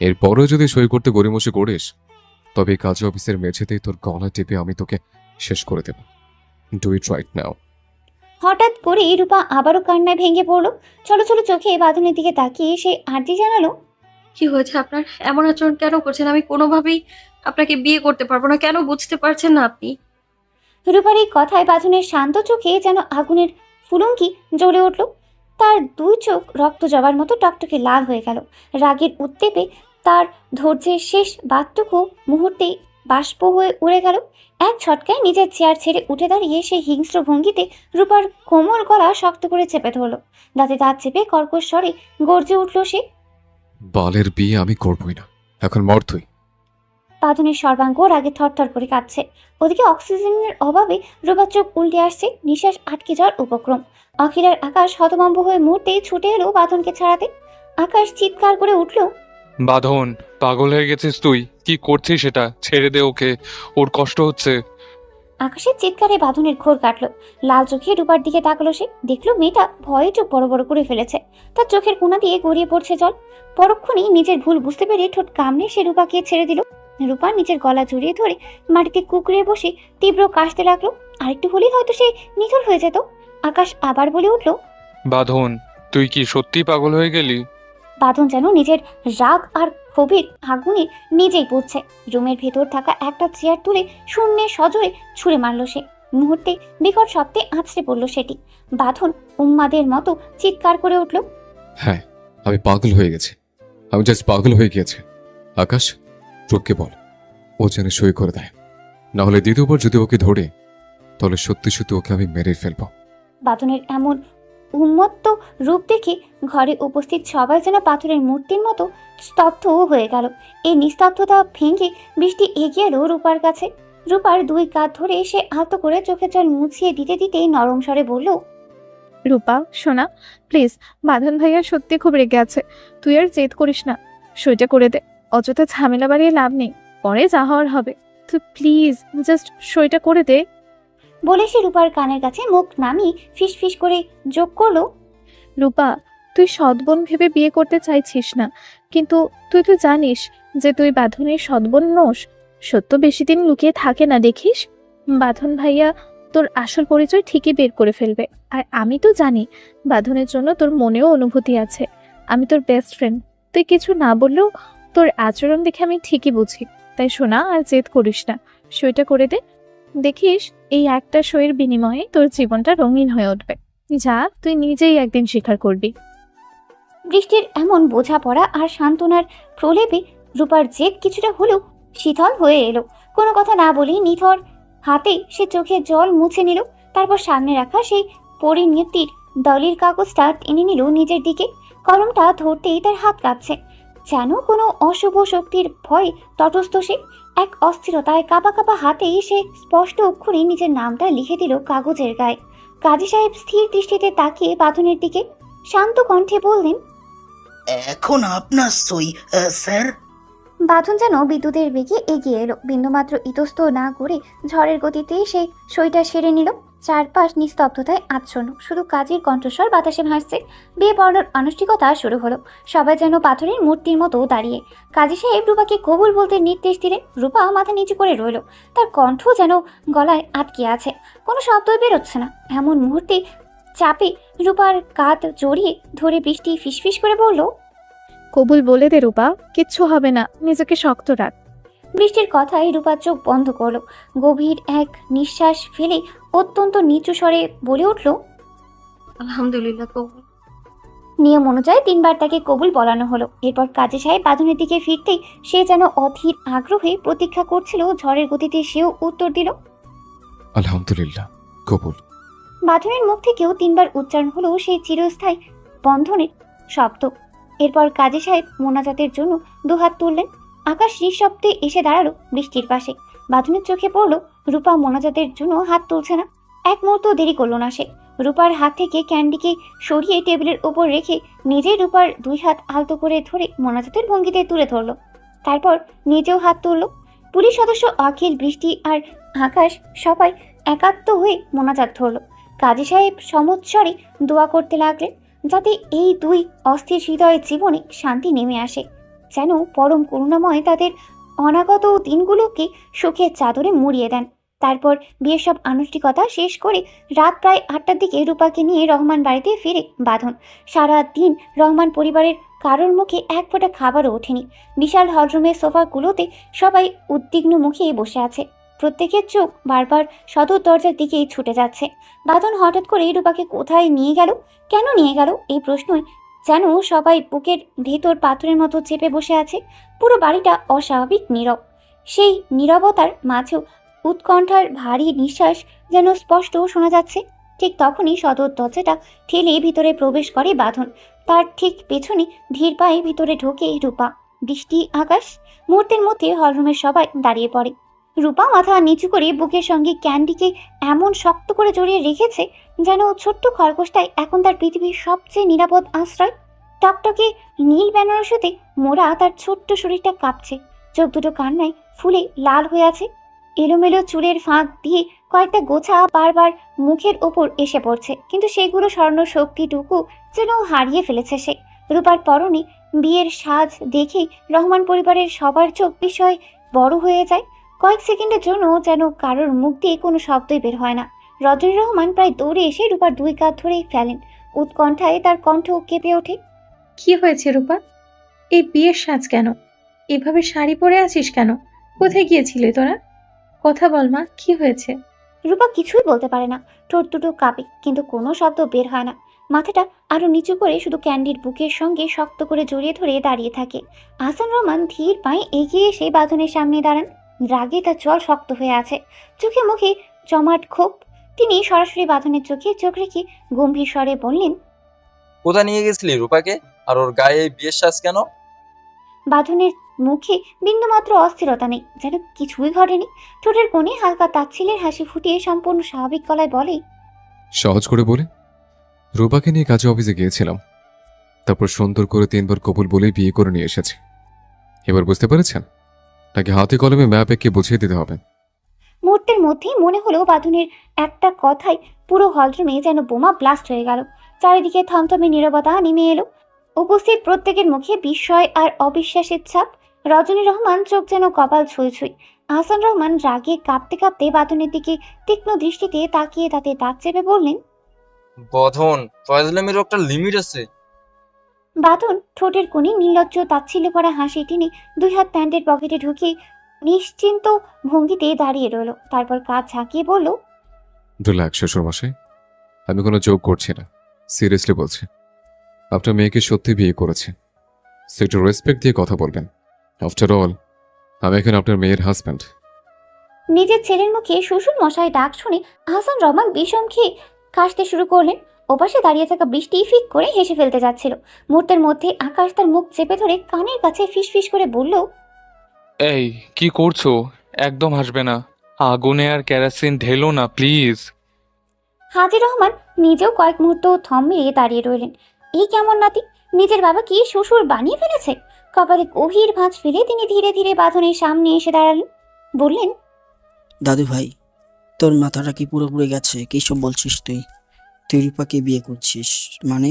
এরপরেও যদি সই করতে গড়িমসি করিস, তবে এই কাজ অফিসের মেঝেতেই তোর গলা টিপে আমি তোকে শেষ করে দেব। Do it right now. হঠাৎ করে রূপা আবারও কান্নায় ভেঙে পড়ল। ছোট ছোট চোখে বাঁধনের দিকে তাকিয়ে সে আর্জি জানালো, কি হয়েছে আপনার? এমন আচরণ কেন করছেন? আমি কোনোভাবেই আপনাকে বিয়ে করতে পারবো না। কেন বুঝতে পারছেন না আপনি? রূপার এই কথায় বাঁধনের শান্ত চোখে যেন আগুনের ফুলঙ্কি জ্বলে উঠল। তার দুই চোখ রক্ত জবার মতো টকটকে লাল হয়ে গেল। রাগের উত্তেপে তার ধৈর্যের শেষ বাতটুকু মুহূর্তেই বাষ্প হয়ে উড়ে গেল। এক ঝটকায় নিজের চেয়ার ছেড়ে উঠে দাঁড়িয়ে সে হিংস্র ভঙ্গিতে রূপার কোমল গলা শক্ত করে চেপে ধরল। দাঁতে দাঁত চেপে কর্কশ স্বরে গর্জে উঠল সে, বালের বিয়ে আমি করবই না, এখন মর তুই। বাঁধনের সর্বাঙ্গ রাগে থরথর করে কাঁপছে। ওদিকে অক্সিজেনের অভাবে রূপার চোখ উল্টে আসছে, নিঃশ্বাস আটকে যাওয়ার উপক্রম। অখিল আর আকাশ হতভম্ব হয়ে মুহূর্তেই ছুটে এলো বাঁধনকে ছাড়াতে। আকাশ চিৎকার করে উঠল, বাঁধন, পাগল হয়ে গেছিস তুই? কি করছিস সেটা? ছেড়ে দে ওকে, ওর কষ্ট হচ্ছে। আকাশের চিৎকারে বাঁধনের ঘোর কাটলো। লাল চোখে রূপার দিকে তাকালো সে, দেখলো মেয়েটা ভয়ে চোখ বড় বড় করে ফেলেছে। তার চোখের কোণা দিয়ে গড়িয়ে পড়ছে জল। পরক্ষণেই নিজের ভুল বুঝতে পেরে ঠোঁট কামড়ে সে রূপাকে ছেড়ে দিল। রূপা নিজের গলা জড়িয়ে ধরে মাটিতে কুঁকড়ে বসে তীব্র কাশতে লাগলো। আরেকটু হলেই হয়তো সে নিথর হয়ে যেত। আকাশ আবার বলে উঠল, বাঁধন, তুই কি সত্যি পাগল হয়ে গেলি? বাঁধন যেন নিজের রাগ আর ক্ষোভের আগুনে নিজেই পড়ছে। রুমের ভেতর থাকা একটা চেয়ার তুলে শূন্যে সজোরে ছুঁড়ে মারল সে। মুহূর্তে বিকট শব্দে আছড়ে পড়ল সেটি। বাঁধন উন্মাদের মতো চিৎকার করে উঠল, হ্যাঁ, আমি পাগল হয়ে গেছি, আমি জাস্ট পাগল হয়ে গিয়েছে। আকাশ, রূপকে বল ও যেন সই করে দেয়, না হলে দ্বিতীয়বার যদি ওকে ধরে, তাহলে সত্যি সত্যি ওকে আমি মেরে ফেলবো। বাঁধনের এমন উন্মত্ত রূপ দেখে ঘরে উপস্থিত সবাই যেন পাথরের মূর্তির মতো স্তব্ধ হয়ে গেল। এই নিস্তব্ধতা ভেঙে বৃষ্টি এগিয়ে এলো রূপার কাছে। রূপার দুই কাঁধ ধরে সে আলতো করে চোখের জল মুছিয়ে দিতে দিতে নরম স্বরে বলল, রূপা সোনা, প্লিজ, বাঁধন ভাইয়া সত্যি খুব রেগে আছে। তুই আর জেদ করিস না, সইটা করে দে। অযথা ঝামেলা বাড়িয়ে লাভ নেই, পরে যা হওয়ার হবে। তুই প্লিজ জাস্ট সইটা করে দে। বলে সে রূপার কানের কাছে মুখ নামিয়ে ফিস ফিস করে যোগ করলো, রূপা, তুই সৎবোন ভেবে বিয়ে করতে চাইছিস না, কিন্তু তুই তো জানিস যে তুই বাঁধনের সৎবোন নোস। সত্য বেশি দিন লুকিয়ে থাকে না, দেখিস। বাঁধন ভাইয়া তোর আসল পরিচয় ঠিকই বের করে ফেলবে। আর আমি তো জানি বাঁধনের জন্য তোর মনেও অনুভূতি আছে। আমি তোর বেস্ট ফ্রেন্ড, তুই কিছু না বললেও তোর আচরণ দেখে আমি ঠিকই বুঝি। তাই শোনা, আর জেদ করিস না, সইটা করে দে। দেখিস এই একটা সইয়ের বিনিময়ে তোর জীবনটা রঙিন হয়ে উঠবে। যা, তুই নিজেই একদিন স্বীকার করবি। বৃষ্টির এমন বোঝাপড়া আর সান্ত্বনার প্রলেপে রূপার জেদ কিছুটা হলেও শীতল হয়ে এলো। কোনো কথা না বলেই নিথর হাতে সে চোখে জল মুছে নিল। তারপর সামনে রাখা সেই পরিণতির দলির কাগজটা টেনে নিল নিজের দিকে। কলমটা ধরতেই তার হাত কাঁপছে, যেন কোনো অশুভ শক্তির ভয়ে তটস্থ সে। এক অস্থিরতায় কাঁপা কাঁপা হাতেই সে স্পষ্ট অক্ষরে নিজের নামটা লিখে দিল কাগজের গায়ে। কাজী সাহেব স্থির দৃষ্টিতে তাকিয়ে বাঁধনের দিকে শান্ত কণ্ঠে বললেন, এখন আপনার সই, স্যার। বাঁধন যেন বিদ্যুতের বেগে এগিয়ে এলো, বিন্দুমাত্র ইতস্ত না করে ঝড়ের গতিতে সেই সইটা সেরে নিল। চারপাশ নিস্তব্ধতায় আচ্ছন্ন, শুধু কাজের কণ্ঠস্বর বাতাসে ভাসছে। বিয়ে পড়ানোর আনুষ্ঠানিকতা শুরু হলো। সবাই যেন পাথরের মূর্তির মতো দাঁড়িয়ে। কাজী সাহেব রূপাকে কবুল বলতে নির্দেশ দিলেন। রূপা মাথা নিচু করে রইল, তার কণ্ঠ যেন গলায় আটকে আছে, কোনো শব্দই বেরোচ্ছে না। এমন মুহূর্তে চাপে রূপার কাঁধ জড়িয়ে ধরে বৃষ্টি ফিসফিস করে বলল, কবুল বলে দে রূপা, কিচ্ছু হবে না, নিজেকে শক্ত রাখ। বৃষ্টির কথায় রূপার চোখ বন্ধ করলো। গভীর এক নিঃশ্বাস ফেলে অত্যন্ত নিচু স্বরে বলে উঠল, আলহামদুলিল্লাহ কবুল। নিয়ম অনুযায়ী 3বার তাকে কবুল বলানো হলো। এরপর কাজী সাহেব বাঁধনের দিকে ফিরতেই সে যেন অধীর আগ্রহে প্রতীক্ষা করছিল। ঝড়ের গতিতে সেও উত্তর দিল, আলহামদুলিল্লাহ কবুল। বাঁধনের মুখ থেকেও 3বার উচ্চারণ হলো সেই চিরস্থায়ী বন্ধনের শব্দ। এরপর কাজী সাহেব মোনাজাতের জন্য দুহাত তুললেন। আকাশ নিঃশব্দে এসে দাঁড়ালো বৃষ্টির পাশে। বাঁধনের চোখে পড়ল রূপা মোনাজাতের জন্য হাত তুলছে না। এক মুহূর্ত দেরি করলো না সে। রূপার হাত থেকে ক্যান্ডিকে সরিয়ে টেবিলের ওপর রেখে নিজেই রূপার 2 হাত আলতো করে ধরে মোনাজাতের ভঙ্গিতে তুলে ধরলো। তারপর নিজেও হাত তুলল। পুলিশ সদস্য অখিল, বৃষ্টি আর আকাশ সবাই একাত্ম হয়ে মোনাজাত ধরল। কাজী সাহেব সমুচ্চরে দোয়া করতে লাগলেন যাতে এই 2 অস্থির হৃদয়ের জীবনে শান্তি নেমে আসে, যেন পরম করুণাময় তাদের অনাগত দিনগুলোকে সুখের চাদরে মুড়িয়ে দেন। তারপর বিয়ের সব আনুষ্ঠানিকতা শেষ করে রাত প্রায় 8টার দিকে রূপাকে নিয়ে রহমান বাড়িতে ফিরে বাঁধন। সারা দিন রহমান পরিবারের কারোর মুখে এক ফোঁটা খাবারও ওঠেনি। বিশাল হলরুমের সোফাগুলোতে সবাই উদ্বিগ্ন মুখে বসে আছে। প্রত্যেকের চোখ বারবার সদর দরজার দিকেই ছুটে যাচ্ছে। বাঁধন হঠাৎ করে রূপাকে কোথায় নিয়ে গেল, কেন নিয়ে গেল, এই প্রশ্নই যেন সবাই বুকের ভেতর পাথরের মতো চেপে বসে আছে। পুরো বাড়িটা অস্বাভাবিক নীরব। সেই নীরবতার মাঝেও উৎকণ্ঠার ভারী নিঃশ্বাস যেন স্পষ্ট শোনা যাচ্ছে। ঠিক তখনই সদর দরজাটা ঠেলে ভিতরে প্রবেশ করে বাঁধন। তার ঠিক পেছনে ধীর পায়ে ভিতরে ঢোকে রূপা। বৃষ্টি, আকাশ। মুহূর্তের মধ্যে হলরুমের সবাই দাঁড়িয়ে পড়ে। রূপা মাথা নিচু করে বুকের সঙ্গে ক্যান্ডিকে এমন শক্ত করে জড়িয়ে রেখেছে যেন ছোট্ট খরগোশটাই এখন তার পৃথিবীর সবচেয়ে নিরাপদ আশ্রয়। টকটকে নীল বেনারসিতে মোড়া তার ছোট্ট শরীরটা কাঁপছে, চোখ দুটো কান্নায় ফুলে লাল হয়ে আছে। এলোমেলো চুলের ফাঁক দিয়ে কয়েকটা গোছা বারবার মুখের ওপর এসে পড়ছে, কিন্তু সেগুলো সরানোর শক্তিটুকু যেন হারিয়ে ফেলেছে সে। রূপার পরনে বিয়ের সাজ দেখেই রহমান পরিবারের সবার চোখ বিস্ময়ে বড় হয়ে যায়। কয়েক সেকেন্ডের জন্য যেন কারোর মুখ দিয়ে কোনো শব্দই বের হয় না। রজনী রহমান প্রায় দৌড়ে এসে রূপার 2 কাঁধ ধরে ফেলেন। উৎকণ্ঠায় তার কণ্ঠ কেঁপে ওঠে। কি হয়েছে রূপা? এই বিয়ের সাজ কেন? এভাবে শাড়ি পরে আছিস কেন? কোথায় গিয়েছিলে তোরা? কথা বল মা, কি হয়েছে? রূপা কিছুই বলতে পারে না, ঠোঁট দুটো কাঁপে, কিন্তু কোনো শব্দ বের হয় না। মাথাটা আরো নিচু করে শুধু ক্যান্ডির বুকের সঙ্গে শক্ত করে জড়িয়ে ধরে দাঁড়িয়ে থাকে। আহসান রহমান ধীর পায়ে এগিয়ে এসে বাঁধনের সামনে দাঁড়ান। রাগে তার জল শক্ত হয়ে আছে, চোখে মুখে জমাট ক্ষোভ। তিনি সরাসরি বাঁধনের চোখে চোখ রেখে গম্ভীর স্বরে বললেন, কোথায় নিয়ে গেছিলি রূপাকে? আর ওর গায়ে এই বিয়ের সাজ কেন? বাঁধনের মুখে বিন্দুমাত্র অস্থিরতা নেই, যেন কিছুই ঘটেনি। ঠোঁটের কোণে হালকা তাচ্ছিলের হাসি ফুটিয়ে সম্পূর্ণ স্বাভাবিক গলায় বলে, সহজ করে বলে, রূপাকে নিয়ে কাজে অফিসে গিয়েছিলাম, তারপর সুন্দর করে 3বার কবুল বলে বিয়ে করে নিয়ে এসেছি। এবার বুঝতে পেরেছেন? নাকি হাতে কলমে ম্যাপ এঁকে বুঝিয়ে দিতে হবে? মুহূর্তের মধ্যেই মনে হলো বাঁধনের একটা কথাই পুরো হলরুমে যেন বোমা ব্লাস্ট হয়ে গেল। চারিদিকে থমথমে নীরবতা নেমে এলো। উপস্থিত প্রত্যেকের মুখে বিস্ময় আর অবিশ্বাসের ছাপ। রজনী রহমান চোখ যেন কপাল ছুঁই ছুঁই। আহসান রহমান রাগে কাঁপতে কাঁপতে বাঁধনের দিকে তীক্ষ্ণ দৃষ্টিতে তাকিয়ে তাতে দাঁত চেপে বললেন, বধন, ফয়জলামির একটা লিমিট আছে। বাঁধন ঠোঁটের কোণে নির্লজ্জ তাচ্ছিল্য করা হাসি টেনে 2 হাত প্যান্টের পকেটে ঢুকিয়ে নিশ্চিন্ত ভঙ্গিতে দাঁড়িয়ে রইল। তারপর কাঁধ ঝাঁকিয়ে বলল, রিল্যাক্স শ্বশুরমশাই, আমি কোনো জোক করছি না, সিরিয়াসলি বলছি। আপনার মেয়েকে সত্যি বিয়ে করেছে, সো একটু রেসপেক্ট দিয়ে কথা বলবেন। আফটার অল, আমি এখন আপনার মেয়ের হাজব্যান্ড। নিজের ছেলের মুখে শ্বশুর মশাই ডাক শুনে আহসান রহমান বিষম খেয়ে কাশতে শুরু করলেন। ওপাশে দাঁড়িয়ে থাকা বৃষ্টি ফিক করে হেসে ফেলতে যাচ্ছিল। মুহূর্তের মধ্যে আকাশ তার মুখ চেপে ধরে কানের কাছে ফিসফিস করে বলল, এই কি করছো? একদম হাসবে না। আগুনে আর কেরোসিন ঢেলো না প্লিজ। হাজির রহমান নিজেও কয়েক মুহূর্ত থম মেরে দাঁড়িয়ে রইলেন। এই কেমন নাতি, নিজের বাবা কি শ্বশুর বানিয়ে ফেলেছে? কপালে গভীর ভাঁজ ফেলে তিনি ধীরে ধীরে বাঁধনের সামনে এসে দাঁড়ালেন, বললেন, দাদু ভাই, তোর মাথাটা কি পুরোপুরি গেছে? কি সব বলছিস তুই? তুই রূপাকে বিয়ে করছিস মানে?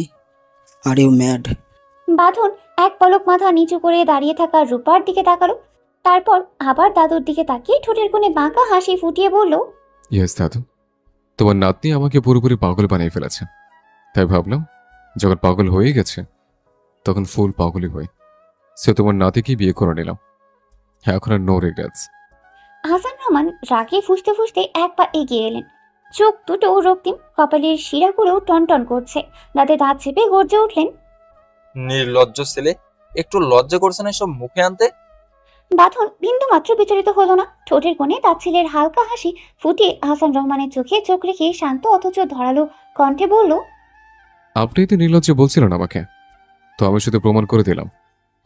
Are you mad? বাঁধন এক পলক মাথা নিচু করে দাঁড়িয়ে থাকা রূপার দিকে তাকালো, তারপর আবার দাদুর দিকে তাকিয়ে ঠোঁটের কোণে বাঁকা হাসি ফুটিয়ে বলল, ইয়েস দাদু, তোমার নাতনি আমাকে পুরোপুরি পাগল বানিয়ে ফেলেছে। তাই ভাবলাম যখন পাগল হয়ে গেছে তখন ফুল পাগলই হই। সে তোমার নাতিকে বিয়ে করে নিলাম। এখন আর নো রিগ্রেটস। হাসান রহমান রাগে ফুঁসতে ফুঁসতে এক পা এগিয়ে এলেন, চোখ দুটো রক্তিম, কপালের শিরাগুলো টনটন করছে, দাঁতে দাঁত চেপে গর্জে উঠলেন, নির্লজ্জ ছেলে, একটু লজ্জা করছে না সব মুখে আনতে? বাঁধন বিন্দু মাত্র বিচলিত হলো না, ঠোঁটের কোণে তাচ্ছিলের হালকা হাসি ফুটিয়ে হাসান রহমানের চোখে চোখ রেখে শান্ত অথচ ধরালো কণ্ঠে বলল, আপনি তো নির্লজ্জ বলছিলেন আমাকে, তো আমি শুধু প্রমাণ করে দিলাম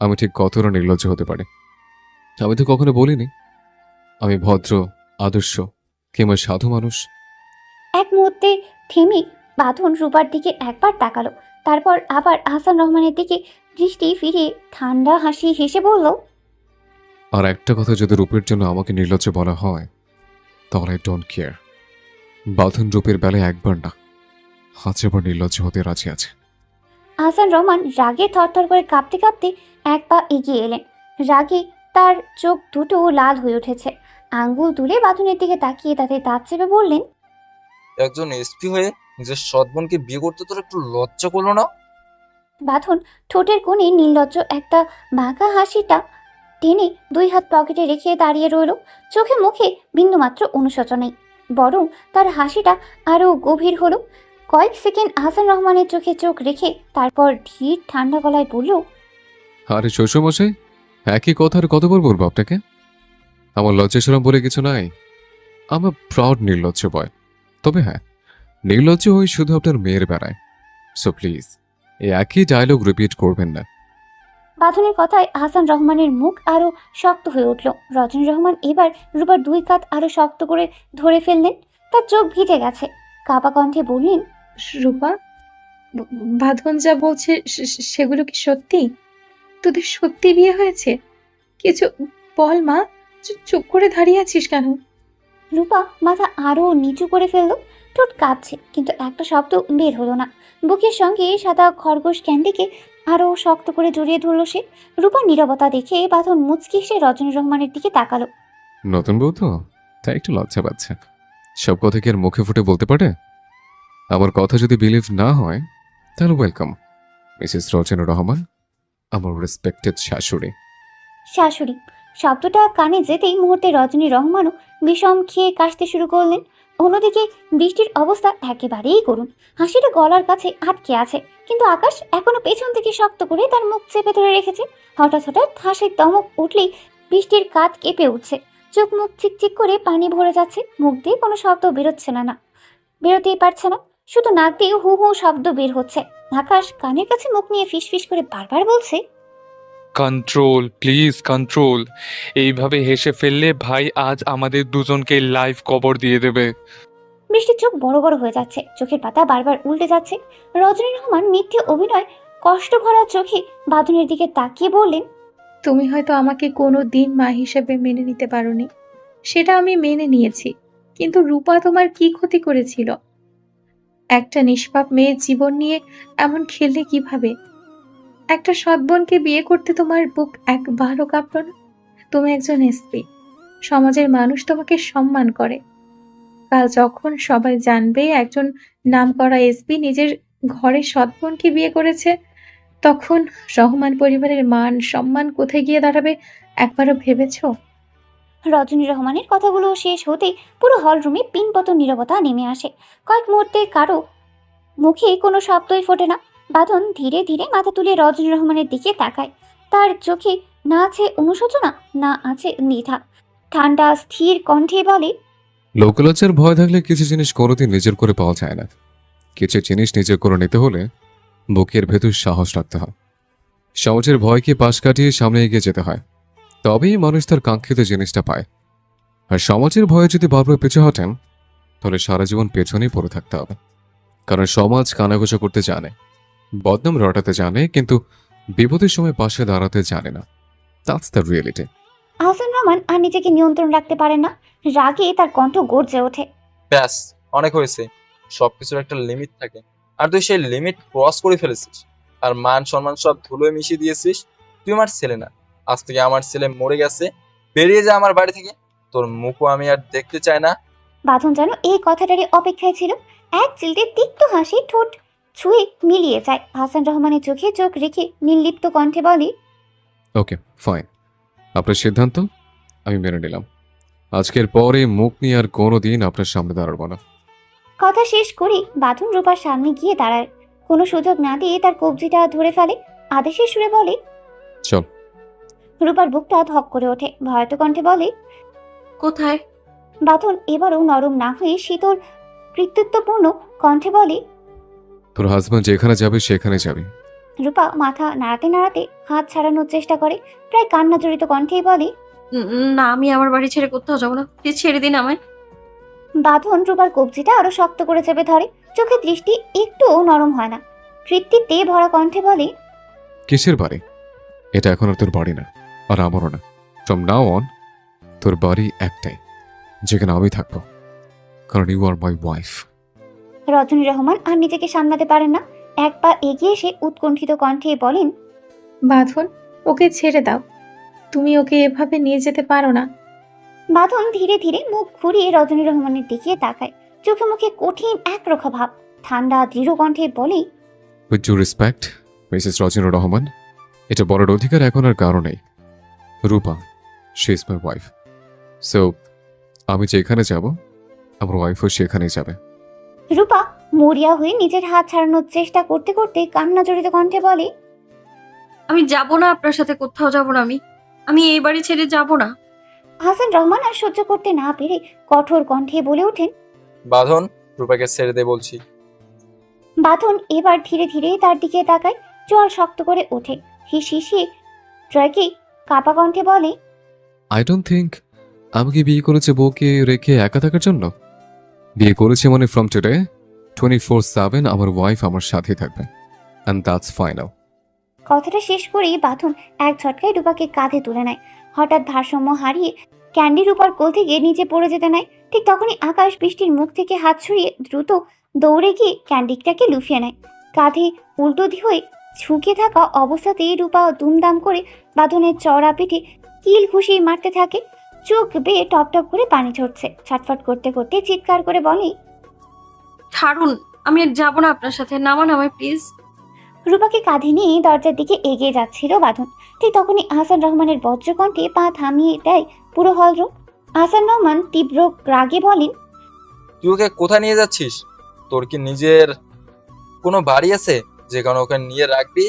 আমি ঠিক কতটা নির্লজ্জ হতে পারি। আমি তো কখনো বলিনি আমি ভদ্র, আদর্শ কিংবা সাধু মানুষ। এক মুহূর্তে থেমে বাঁধন রূপার দিকে একবার তাকালো, তারপর আবার হাসান রহমানের দিকে দৃষ্টি ফিরিয়ে ঠান্ডা হাসি হেসে বলল, আর একটা কথা যদি রূপের জন্য আমাকে নির্লজ্জ বলা হয় তাহলে আই ডোন্ট কেয়ার। বাঁধন রূপের বেলায় একবার না 1000 বার নির্লজ্জ হতে রাজি আছে। হাসান রহমান রাগে থরথর করে কাঁপতে কাঁপতে এক পা এগিয়ে এলেন, রাগে তার চোখ দুটো লাল হয়ে উঠেছে, আঙ্গুল তুলে বাঁধনের দিকে তাকিয়ে তাতে দাঁত চেপে বললেন, একজন এসপি হয়ে নিজের সৎ বোনকে বিয়ে করতে তোর একটু লজ্জা করলো না? বাঁধন ঠোঁটের কোণে নির্লজ্জ একটা বাঁকা হাসিটা টেনে দুই হাত পকেটে রেখে দাঁড়িয়ে রইল, চোখে মুখে বিন্দুমাত্র অনুশোচনাই, বরং তার হাসিটা আরও গভীর হলো। কয়েক সেকেন্ড হাসান রহমানের চোখে চোখ রেখে তারপর ধীর ঠান্ডা গলায় বলল, আরে শ্বশুরমশাই, একই কথা আর কতবার বলবো আপনাকে? আমার লজ্জা শরম বলে কিছু নাই। আমার প্রাউড নির্লজ্জ বয়। তবে হ্যাঁ, নির্লজ্জ হই শুধু আপনার মেয়ের বেড়ায়। সো প্লিজ এই একই ডায়লগ রিপিট করবেন না। বাঁধনের কথায় হাসান রহমানের মুখ আরো শক্ত হয়ে উঠল। রজনী রহমান এবার রূপার দুই কাঁধ আরো শক্ত করে ধরে ফেললেন, তার চোখ ভিজে গেছে, কাঁপা কণ্ঠে বললেন, রূপা, বাঁধন যা বলছে সেগুলো কি সত্যি? তোদের সত্যি বিয়ে হয়েছে? কিছু বল মা, চুপ করে দাঁড়িয়ে আছিস কেন? রূপা মাথা আরো নিচু করে ফেলল, ঠোঁট কাঁপছে কিন্তু একটা শব্দ বের হলো না। বুকের সঙ্গে সাদা খরগোশ ক্যান্ডিকে আরো শক্ত করে জড়িয়ে ধরল সে। রূপার নীরবতা দেখে বাঁধন মুচকি এসে রজনী রহমানের দিকে তাকালো। নতুন বউ তো, তাই একটু লজ্জা পাচ্ছে। সব কথা কি আর মুখে ফুটে বলতে পারে? আমার কথা যদি বিলিভ না হয় তাহলে ওয়েলকাম মিসেস রজনী রহমান, আমার রেসপেক্টেড শাশুড়ি। শাশুড়ি শব্দটা কানে যেতেই মুহূর্তে রজনী রহমানও বিষম খেয়ে কাশতে শুরু করলেন। অন্যদিকে বৃষ্টির অবস্থা একেবারেই করুণ, হাসিটা গলার কাছে আটকে আছে, কিন্তু আকাশ এখনো পেছন থেকে শক্ত করে তার মুখ চেপে ধরে রেখেছে। হঠাৎ হঠাৎ হাসির দমক উঠলেই বৃষ্টির কাঁধ কেঁপে উঠছে, চোখ মুখ চিকচিক করে পানি ভরে যাচ্ছে, মুখ দিয়ে কোনো শব্দ বেরোতেই পারছে না, শুধু নাক দিয়ে হু হু শব্দ বের হচ্ছে। আকাশ কানের কাছে মুখ নিয়ে ফিসফিস করে বারবার বলছে, কন্ট্রোল, প্লিজ কন্ট্রোল। এইভাবে হেসে ফেললে ভাই আজ আমাদের দুজনকে লাইভ কবর দিয়ে দেবে। বৃষ্টির চোখ বড় বড় হয়ে যাচ্ছে, চোখের পাতা বারবার উল্টে যাচ্ছে। রজনী রহমান মিথ্যে অভিনয় কষ্ট ভরা চোখে বাঁধনের দিকে তাকিয়ে বললেন, তুমি হয়তো আমাকে কোনো দিন মা হিসেবে মেনে নিতে পারোনি, সেটা আমি মেনে নিয়েছি, কিন্তু রূপা তোমার কি ক্ষতি করেছিল? একটা নিষ্পাপ মেয়ের জীবন নিয়ে এমন খেললে কিভাবে? একটা সৎ বোনকে বিয়ে করতে তোমার বুক একবারও কাঁপল না? তুমি একজন এসপি, সমাজের মানুষ তোমাকে সম্মান করে। কাল যখন সবাই জানবে একজন নামকরা এসপি নিজের ঘরে সৎ বোনকে বিয়ে করেছে, তখন রহমান পরিবারের মান সম্মান কোথায় গিয়ে দাঁড়াবে একবারও ভেবেছো? রজনী রহমানের কথাগুলো শেষ হতেই পুরো হল রুমে পিনপত নীরবতা নেমে আসে। কয়েক মুহূর্তে কারো মুখে কোনো শব্দই ফোটে না। বাঁধন ধীরে ধীরে মাথা তুলে রজনী রহমানের দিকে তাকায়, তার চোখে না আছে অনুশোচনা, না আছে দ্বিধা। ঠান্ডা স্থির কণ্ঠে বলে, লোকলজ্জার ভয় থাকলে কিছু জিনিস কোনোদিন নিজের করে পাওয়া যায় না। কিছু জিনিস নিজের করে নিতে হলে বুকের ভেতর সাহস রাখতে হয়, সমাজের ভয়কে পাশ কাটিয়ে সামনে এগিয়ে যেতে হয়, তবেই মানুষ তার কাঙ্ক্ষিত জিনিসটা পায়। আর সমাজের ভয়ে যদি বারবার পিছু হটেন তাহলে সারা জীবন পেছনেই পড়ে থাকতে হবে। কারণ সমাজ কানাঘোষা করতে জানে, বদনাম রটাতে জানে, কিন্তু বিপদের সময় পাশে দাঁড়াতে জানে না। That's the reality. Ahsan Rahman আর নিজেকে নিয়ন্ত্রণ রাখতে পারেন না, রাগে তার কণ্ঠ গর্জে ওঠে। ব্যাস, অনেক হয়েছে। সবকিছুর একটা লিমিট থাকে, আর তুই সেই লিমিট ক্রস করে ফেলেছিস। আর মান সম্মান সব ধুলোয় মিশিয়ে দিয়েছিস। তুই আমার ছেলে না। আজ থেকে আমার ছেলে মরে গেছে, বেরিয়ে যা আমার বাড়ি থেকে। তোর মুখও আমি আর দেখতে চাই না। বাঁধন যেন এই কথাটারই অপেক্ষায় ছিল। এক চিলতে তিক্ত হাসি ঠোঁট ছুঁয়ে মিলিয়ে যায়। হাসান রহমানের চোখে চোখ রেখে নির্লিপ্ত কণ্ঠে বলে, ওকে ফাইন, আপনার সিদ্ধান্ত আমি মেনে নিলাম। আজকের পরে মুখ নিয়ে আর কোনো দিন আপনার সামনে দাঁড়াবো না। কথা শেষ করে বাঁধন রূপার সামনে গিয়ে দাঁড়ায়। কোনো সুযোগ না দিয়ে তার কবজিটা ধরে ফেলে। আদেশের সুরে বলে, চল। রূপার বুকটা ধক করে ওঠে। ভয়ত কণ্ঠে বলে, কোথায়? বাঁধন এবারও নরম না হয়ে শীতল কৃতিত্বপূর্ণ কণ্ঠে বলে, তোর হাজব্যান্ড যেখানে যাবে সেখানে যাবে। রূপা মাথা নাড়াতে নাড়াতে হাত ছাড়ানোর চেষ্টা করে। প্রায় কান্না জড়িত কণ্ঠেই বলে, না, আমি আমার বাড়ি ছেড়ে কোথাও যাবো না, প্লিজ ছেড়ে দিন আমায়। বাঁধন রূপার কবজিটা আরো শক্ত করে চেপে ধরে। চোখের দৃষ্টি একটুও নরম হয় না। কৃত্তিত্বে ভরা কণ্ঠে বলে, কিসের বাড়ি? এটা এখন আর তোর বাড়ি না, আর আমারও না। ফ্রম নাও অন তোর বাড়ি একটাই, যেখানে আমি থাকবো, কারণ ইউ আর মাই ওয়াইফ। রজনী রহমান আর নিজেকে সামলাতে পারেন না। এক পা এগিয়ে এসে উৎকণ্ঠিত কণ্ঠে বলেন, বাঁধন, ওকে ছেড়ে দাও। তুমি ওকে এভাবে নিয়ে যেতে পারো না। বাঁধন ধীরে ধীরে মুখ ঘুরিয়ে রজনী রহমানের দিকে তাকায়। চোখে মুখে কঠিন একরোখা ভাব। ঠান্ডা দৃঢ় কণ্ঠে বলে, with due respect Mrs Rajani Rahman, এটা বলার অধিকার এখন আর কারো নেই। Rupa, she is my wife. So আমি যেখানে যাব আমার ওয়াইফও সেখানেই যাবে। রূপা মরিয়া হয়ে নিজের হাত ছাড়ানোর চেষ্টা করতে করতে কান্না জড়িত কণ্ঠে বলে, আমি যাব না, আপনার সাথে কোথাও যাব না। আমি এই বাড়ি ছেড়ে যাব না। হাসান রহমান আর সহ্য করতে না পেরে কঠোর কণ্ঠে বলে ওঠেন। বাঁধন, রূপাকে ছেড়ে দে বলছি। বাঁধন এবার ধীরে ধীরে তার দিকে তাকায়। চল শক্ত করে ওঠে। হিসিয়ে ট্রাকে কাপা কণ্ঠে বলে, আই ডোন্ট থিঙ্ক আমাকে বিয়ে করেছে বউকে রেখে একা থাকার জন্য। বিয়ে করেছে মানে ফ্রম টুডে 24/7 আমার ওয়াইফ আমার সাথে থাকবে, অ্যান্ড দ্যাটস ফাইনাল। কথাটা শেষ করেই বাঁধন এক ঝটকায় রূপাকে কাঁধে তুলে নেয়। হঠাৎ ভারসাম্য হারিয়ে ক্যান্ডির উপর কোল থেকে নিচে পড়ে যেতে নেয়। ঠিক তখনই আকাশ বৃষ্টির মুখ থেকে হাত ছড়িয়ে দ্রুত দৌড়ে গিয়ে ক্যান্ডিটাকে লুফিয়ে নেয়। কাঁধে উল্টো হয়ে ঝুঁকে থাকা অবস্থাতেই রূপা দুমদাম করে বাঁধনের চড়া পিঠে কিল ঘুষি মারতে থাকে। চোখ বেয়ে টপ টপ করে পানি ঝরছে। ছটফট করতে করতে চিৎকার করে বলে, ছাড়ুন, আমি আর যাবো না আপনার সাথে। নামান আমায় প্লিজ। রূপাকে কাঁধে নিয়ে দরজার দিকে এগিয়ে যাচ্ছিল বাঁধন। ঠিক তখনই আহসান রহমানের বজ্রকণ্ঠে পা থামিয়ে দেয় পুরো হলরুম। আহসান রহমান তীব্র রাগে বলেন, তুই ওকে কোথায় নিয়ে যাচ্ছিস? তোর কি নিজের কোনো বাড়ি আছে যেখানে ওকে নিয়ে রাখবি?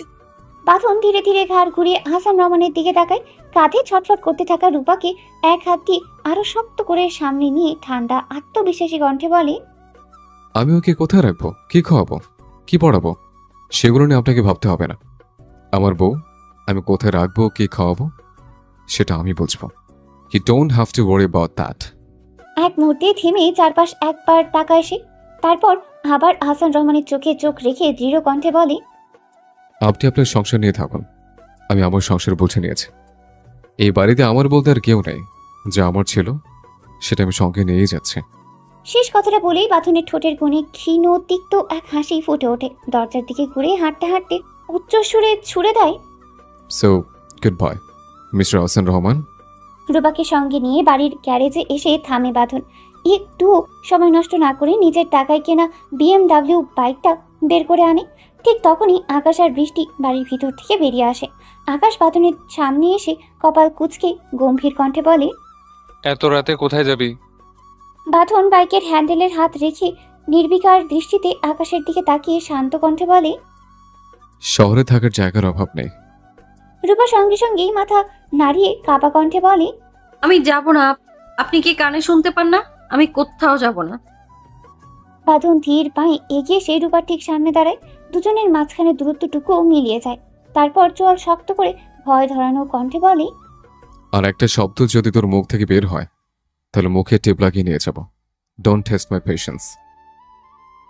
বাঁধন ধীরে ধীরে ঘাড় ঘুরিয়ে আহসান রহমানের দিকে তাকায়। কাঁধে ছটফট করতে থাকা রূপাকে এক হাত দিয়ে আরো শক্ত করে সামনে নিয়ে ঠান্ডা আত্মবিশ্বাসী কণ্ঠে বলে, আমি ওকে কোথায় রাখবো, কি খাওয়াবো, কি পড়াবো, সেগুলো নিয়ে আপনাকে ভাবতে হবে না। আমার বউ, আমি কোথায় রাখবো, কি খাওয়াবো, সেটা আমি বুঝবো। You don't have to worry about that. এক মুহূর্তে থেমে চারপাশ একবার তাকায় সে। তারপর আবার আহসান রহমানের চোখে চোখ রেখে দৃঢ় কণ্ঠে বলে, আপনি আপনার সংসার নিয়ে থাকুন, আমি আমার সংসার বুঝে নিয়েছি। এই বাড়িতে আমার বলতে আর কেউ নেই। যা আমার ছিল সেটা আমি সঙ্গে নিয়েই যাচ্ছি। শেষ কথাটা বলেই বাঁধনের ঠোঁটের কোণে ক্ষীণ তিক্ত এক হাসি ফুটে ওঠে। দরজার দিকে ঘুরে হাঁটতে হাঁটতে উচ্চ সুরে ছুড়ে দেয়, so good bye Mr Hasan Rahman. রূপাকে সঙ্গে নিয়ে বাড়ির গ্যারেজে এসে থামে বাঁধন। একটু সময় নষ্ট না করে নিজের টাকায় কেনা BMW বাইকটা বের করে আনে। ঠিক তখনই আকাশ আর বৃষ্টি বাড়ির ভিতর থেকে বেরিয়ে আসে। আকাশ বাঁধনের সামনে এসে কপাল কুঁচকে গম্ভীর কণ্ঠে বলে, এত রাতে কোথায় যাবি? বাঁধন বাইকের হ্যান্ডেলের হাত রেখে নির্বিকার দৃষ্টিতে আকাশের দিকে তাকিয়ে শান্ত কণ্ঠে বলে, শহরে থাকার জায়গার অভাব নেই। রূপা সঙ্গে সঙ্গেই মাথা নাড়িয়ে কাপা কণ্ঠে বলে, আমি যাব না। আপনি কি কানে শুনতে পান না? আমি কোথাও যাব না। বাঁধন ধীর পায়ে এগিয়ে সেই রূপার ঠিক সামনে দাঁড়ায়। দুজনের মাঝখানে দূরত্বটুকুও মিলিয়ে যায়। তারপর চোয়াল শক্ত করে ভয় ধরানো কণ্ঠে বলে, আর একটা শব্দ যদি তোর মুখ থেকে বের হয় তাহলে মুখে টেপ লাগিয়ে নিয়ে যাব। Don't test my patience.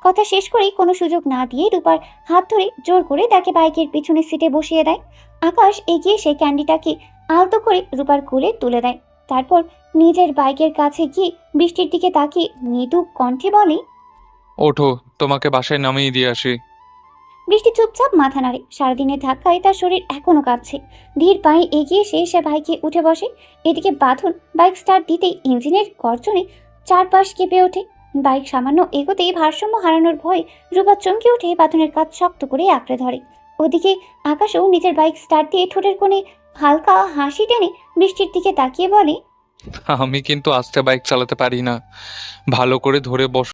কথা শেষ করেই কোনো সুযোগ না দিয়ে রূপার হাত ধরে জোর করে তাকে বাইকের পিছনের সিটে বসিয়ে দেয়। আকাশ এগিয়ে সেই ক্যান্ডিটাকে আলতো করে রূপার কোলে তুলে দেয়। তারপর নিজের বাইকের কাছে গিয়ে বৃষ্টির দিকে তাকিয়ে মৃদু কণ্ঠে বলে, ওঠো, তোমাকে বাসায় নামিয়ে দিয়ে আসি। বৃষ্টি চুপচাপ মাথা নাড়ে। সারাদিনের ধাক্কায় তার শরীর এখনো কাঁপছে। ধীর পায়ে এগিয়ে সে বাইকে উঠে বসে। এদিকে বাঁধন বাইক স্টার্ট দিতেই ইঞ্জিনের গর্জনে চারপাশ কেঁপে ওঠে। বাইক সামান্য এগোতেই ভারসাম্য হারানোর ভয়ে রূপা চমকে উঠে বাঁধনের কাঁধ শক্ত করে আঁকড়ে ধরে। ওদিকে আকাশও নিজের বাইক স্টার্ট দিয়ে ঠোঁটের কোণে হালকা হাসি টেনে বৃষ্টির দিকে তাকিয়ে বলে, আমি কিন্তু আস্তে বাইক চালাতে পারি না, ভালো করে ধরে বস।